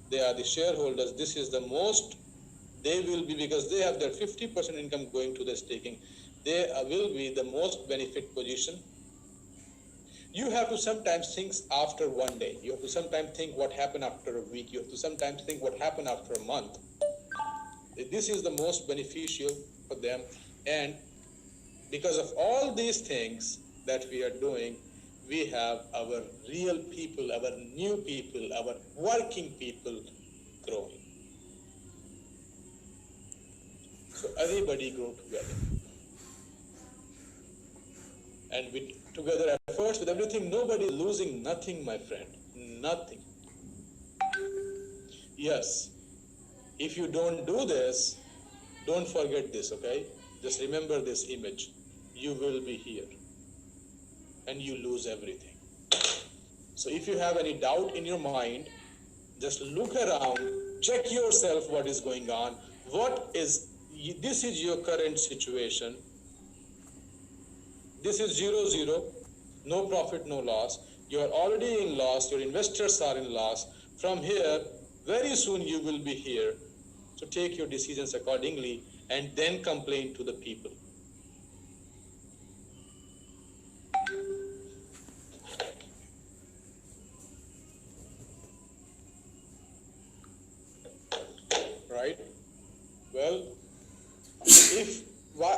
they are the shareholders. This is the most, they will be, because they have their 50% income going to the staking, they will be the most benefit position. You have to sometimes think after one day. You have to sometimes think what happened after a week. You have to sometimes think what happened after a month. This is the most beneficial for them. And because of all these things that we are doing, we have our real people, our new people, our working people growing. So everybody grow together. And with together efforts, with everything, nobody is losing nothing, my friend. Nothing. Yes. If you don't do this, don't forget this, okay? Just remember this image. You will be here. And you lose everything. So if you have any doubt in your mind, just look around, check yourself what is going on. This is your current situation. This is 0-0, no profit, no loss. You are already in loss, your investors are in loss. From here, very soon you will be here. So take your decisions accordingly and then complain to the people. Right? Well,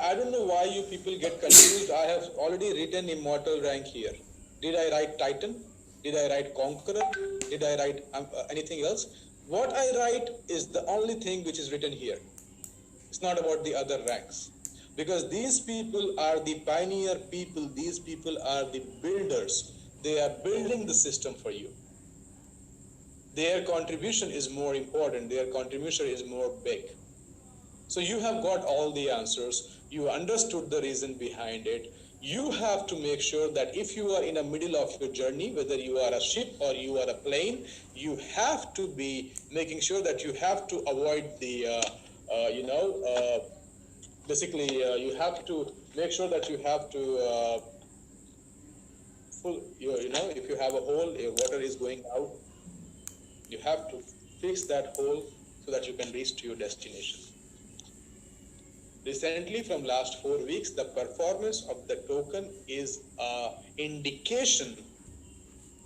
I don't know why you people get confused. I have already written immortal rank here. Did I write Titan? Did I write Conqueror? Did I write anything else? What I write is the only thing which is written here. It's not about the other ranks. Because these people are the pioneer people, these people are the builders. They are building the system for you. Their contribution is more important, their contribution is more big. So you have got all the answers, you understood the reason behind it. You have to make sure that if you are in the middle of your journey, whether you are a ship or you are a plane, you have to be making sure that you have to avoid the, you have to make sure that you have to, if you have a hole, if water is going out, you have to fix that hole so that you can reach to your destination. Recently, from last 4 weeks, the performance of the token is a indication,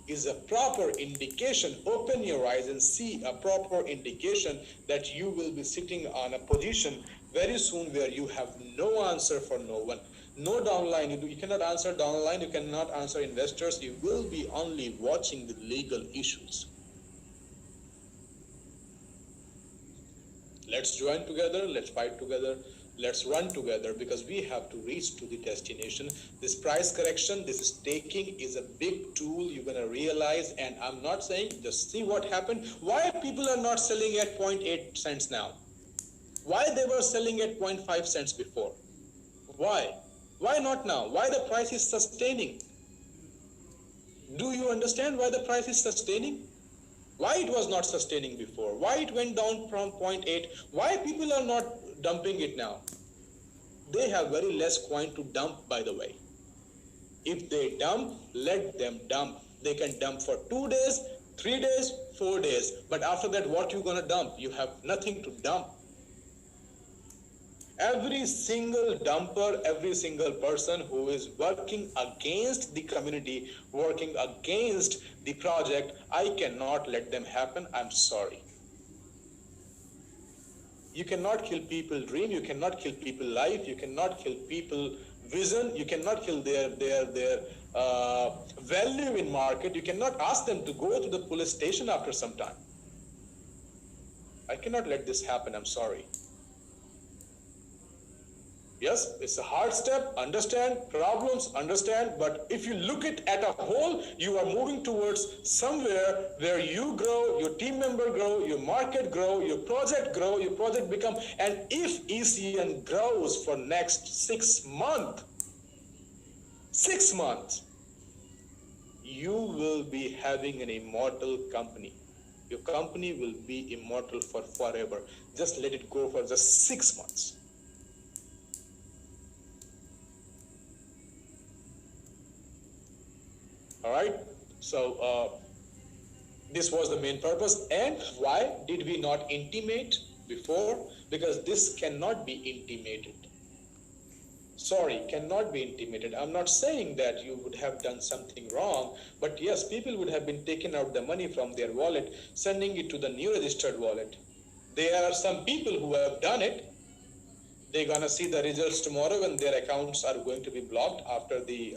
is a proper indication. Open your eyes and see a proper indication that you will be sitting on a position very soon where you have no answer for no one. No downline, you cannot answer downline, you cannot answer investors, you will be only watching the legal issues. Let's join together, let's fight together, let's run together, because we have to reach to the destination. This price correction, this staking is a big tool you're going to realize, and I'm not saying, just see what happened. Why people are not selling at 0.8 cents now? Why they were selling at 0.5 cents before? Why? Why not now? Why the price is sustaining? Do you understand why the price is sustaining? Why it was not sustaining before? Why it went down from 0.8? Why people are not dumping it now? They have very less coin to dump, by the way. If they dump, let them dump. They can dump for 2 days, 3 days, 4 days. But after that, what you gonna dump? You have nothing to dump. Every single dumper, every single person who is working against the community, working against the project, I cannot let them happen. I'm sorry. You cannot kill people dream, you cannot kill people life, you cannot kill people vision, you cannot kill their value in market. You cannot ask them to go to the police station after some time. I cannot let this happen, I'm sorry. Yes, it's a hard step, understand, problems, understand, but if you look at a whole, you are moving towards somewhere where you grow, your team member grow, your market grow, your project become, and if ECN grows for next 6 months, you will be having an immortal company. Your company will be immortal for forever. Just let it go for just 6 months. All right, so this was the main purpose. And why did we not intimate before? Because this cannot be intimated. Sorry, cannot be intimated. I'm not saying that you would have done something wrong, but yes, people would have been taking out the money from their wallet, sending it to the new registered wallet. There are some people who have done it. They're gonna see the results tomorrow when their accounts are going to be blocked after the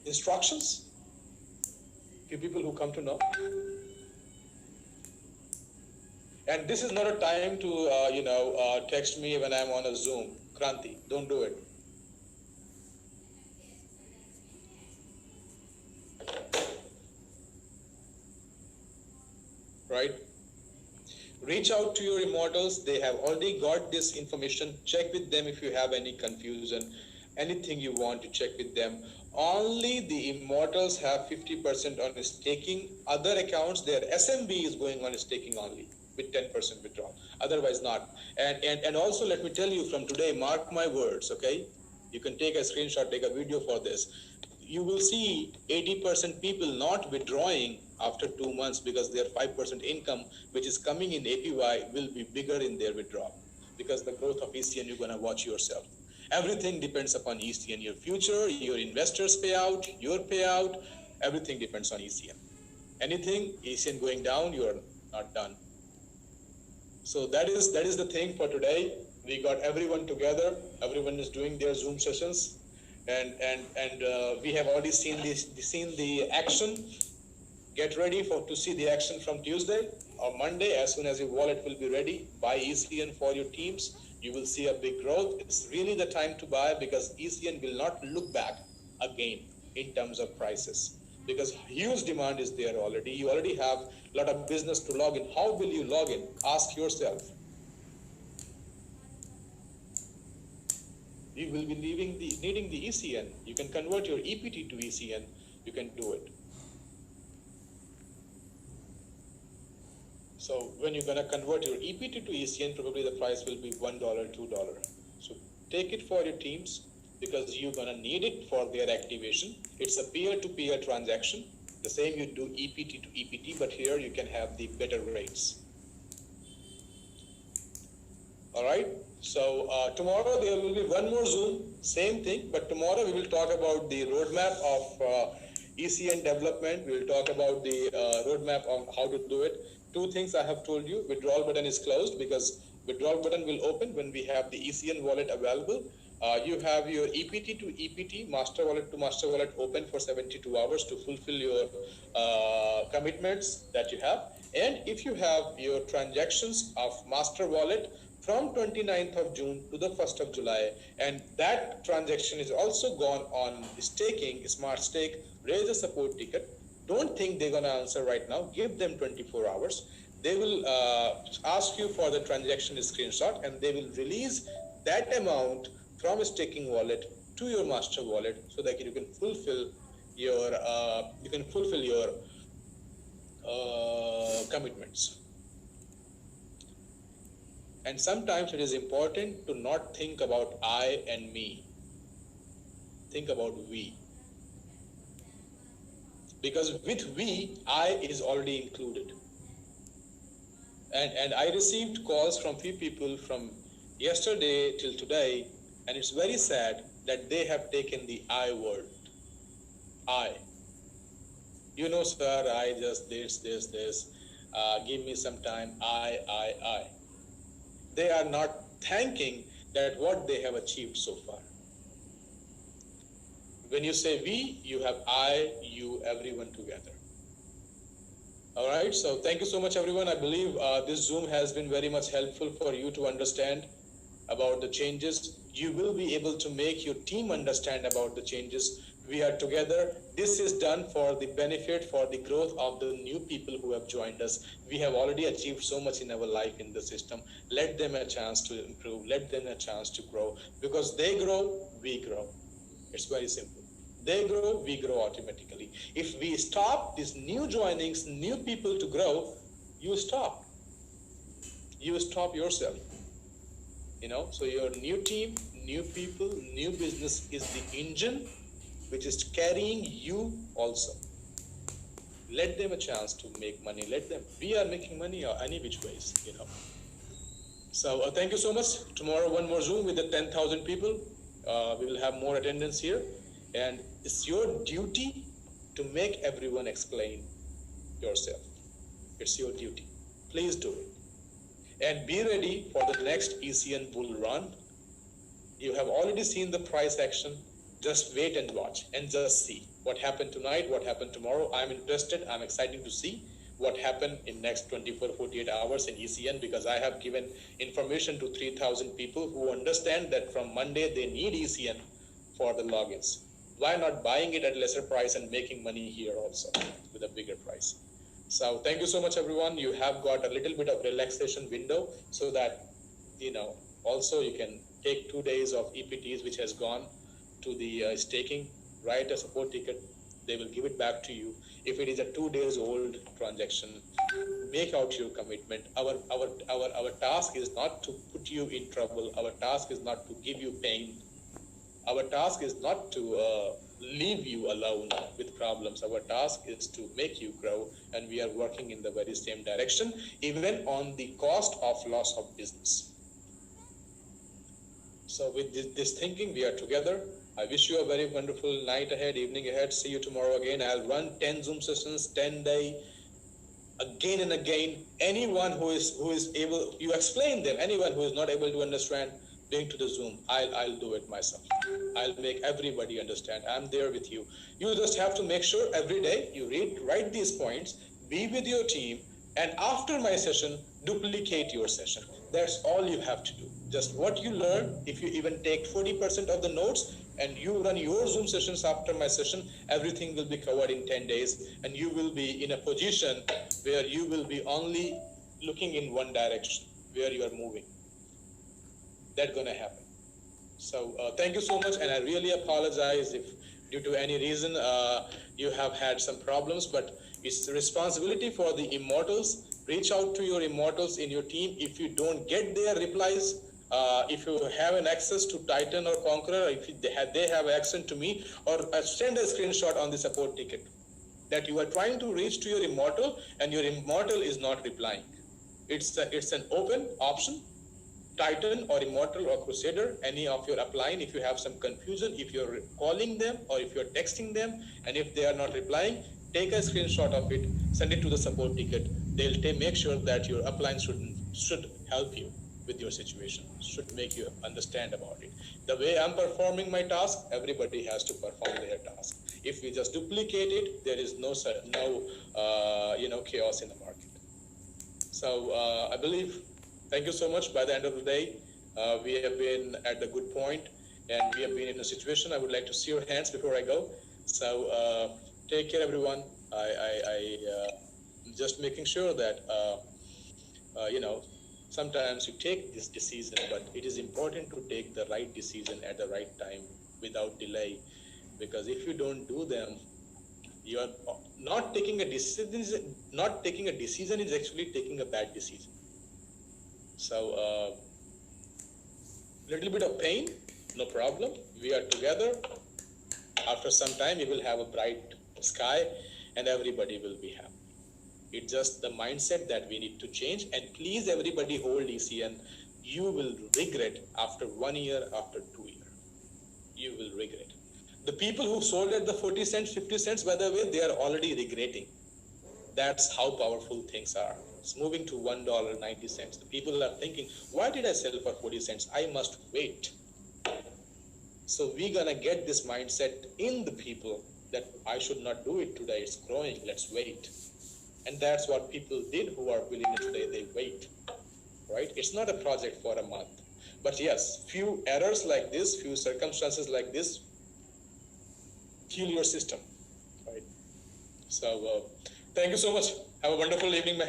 instructions. Few people who come to know. And this is not a time to text me when I'm on a Zoom. Kranti, don't do it. Right? Reach out to your immortals. They have already got this information. Check with them if you have any confusion. Anything you want to check with them. Only the immortals have 50% on staking. Other accounts, their SMB is going on staking only with 10% withdrawal. Otherwise not. And also let me tell you from today, mark my words, okay? You can take a screenshot, take a video for this. You will see 80% people not withdrawing after 2 months because their 5% income, which is coming in APY, will be bigger in their withdrawal. Because the growth of ECN, you're gonna watch yourself. Everything depends upon ECN, your future, your investors payout, your payout, everything depends on ECN. Anything, ECN going down, you are not done. So that is the thing for today. We got everyone together, everyone is doing their Zoom sessions, and we have already seen the action. Get ready to see the action from Tuesday. or Monday, as soon as your wallet will be ready, buy ECN for your teams. You will see a big growth. It's really the time to buy because ECN will not look back again in terms of prices because huge demand is there already. You already have a lot of business to log in. How will you log in? Ask yourself. You will be needing the ECN. You can convert your EPT to ECN. You can do it. So when you're going to convert your EPT to ECN, probably the price will be $1, $2. So take it for your teams because you're going to need it for their activation. It's a peer-to-peer transaction. The same you do EPT to EPT, but here you can have the better rates. All right. So tomorrow there will be one more Zoom, same thing, but tomorrow we will talk about the roadmap of ECN development. We will talk about the roadmap on how to do it. Two things I have told you. Withdrawal button is closed because withdrawal button will open when we have the ECN wallet available. You have your EPT to EPT, master wallet to master wallet open for 72 hours to fulfill your commitments that you have. And if you have your transactions of master wallet from 29th of June to the 1st of July, and that transaction is also gone on staking, smart stake, raise a support ticket. Don't think they're going to answer right now. Give them 24 hours. They will ask you for the transaction screenshot and they will release that amount from a staking wallet to your master wallet so that you can fulfill your commitments. And sometimes it is important to not think about I and me. Think about we. Because with we, I is already included. And I received calls from few people from yesterday till today, and it's very sad that they have taken the I word. I. You know, sir, I just this. Give me some time. I. They are not thanking that what they have achieved so far. When you say we, you have I, you, everyone together. All right, so thank you so much, everyone. I believe this Zoom has been very much helpful for you to understand about the changes. You will be able to make your team understand about the changes. We are together. This is done for the benefit, for the growth of the new people who have joined us. We have already achieved so much in our life in the system. Let them a chance to improve. Let them a chance to grow. Because they grow, we grow. It's very simple. They grow, we grow automatically. If we stop these new joinings, new people to grow, you stop. You stop yourself. You know, so your new team, new people, new business is the engine which is carrying you also. Let them a chance to make money. Let them. We are making money any which ways, you know. So thank you so much. Tomorrow one more Zoom with the 10,000 people. We will have more attendance here. And it's your duty to make everyone explain yourself. It's your duty. Please do it. And be ready for the next ECN bull run. You have already seen the price action. Just wait and watch and just see what happened tonight, what happened tomorrow. I'm interested. I'm excited to see what happened in next 24, 48 hours in ECN because I have given information to 3,000 people who understand that from Monday they need ECN for the logins. Why not buying it at lesser price and making money here also with a bigger price? So thank you so much, everyone. You have got a little bit of relaxation window so that, you know, also you can take 2 days of EPTs, which has gone to the staking, write a support ticket. They will give it back to you. If it is a 2 days old transaction, make out your commitment. Our task is not to put you in trouble. Our task is not to give you pain. Our task is not to leave you alone with problems. Our task is to make you grow, and we are working in the very same direction, even on the cost of loss of business. So with this thinking, we are together. I wish you a very wonderful night ahead, evening ahead. See you tomorrow again. I'll run 10 Zoom sessions, 10 day, again and again. Anyone who is able, you explain them. Anyone who is not able to understand, bring to the Zoom. I'll do it myself. I'll make everybody understand. I'm there with you. You just have to make sure every day you write these points, be with your team, And after my session, duplicate your session. That's all you have to do. Just what you learn, if you even take 40% of the notes and you run your Zoom sessions after my session, everything will be covered in 10 days and you will be in a position where you will be only looking in one direction, where you are moving. That's going to happen. So thank you so much, and I really apologize if due to any reason you have had some problems, but it's the responsibility for the immortals. Reach out to your immortals in your team. If you don't get their replies, if you have an access to Titan or Conqueror, if they have access to me, or send a screenshot on the support ticket that you are trying to reach to your immortal and your immortal is not replying. It's an open option. Titan or Immortal or Crusader, any of your upline, if you have some confusion, if you're calling them or if you're texting them, and if they are not replying, take a screenshot of it, send it to the support ticket. They'll make sure that your upline should help you with your situation, should make you understand about it. The way I'm performing my task, everybody has to perform their task. If we just duplicate it, there is no chaos in the market. So I believe. Thank you so much. By the end of the day, we have been at the good point and we have been in a situation. I would like to see your hands before I go. So take care, everyone. I just making sure that, sometimes you take this decision, but it is important to take the right decision at the right time without delay. Because if you don't do them, you are not taking a decision. Not taking a decision is actually taking a bad decision. So, little bit of pain, no problem. We are together. After some time, we will have a bright sky and everybody will be happy. It's just the mindset that we need to change. And please, everybody hold ECN. You will regret after 1 year, after 2 years. You will regret. The people who sold at the 40 cents, 50 cents, by the way, they are already regretting. That's how powerful things are. It's moving to $1.90. The people are thinking, why did I sell for 40 cents? I must wait. So we're going to get this mindset in the people that I should not do it today. It's growing. Let's wait. And that's what people did who are willing today. They wait, right? It's not a project for a month. But yes, few errors like this, few circumstances like this, kill your system, right? So thank you so much. Have a wonderful evening,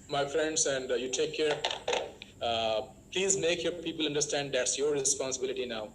my friends, and you take care. Please make your people understand that's your responsibility now.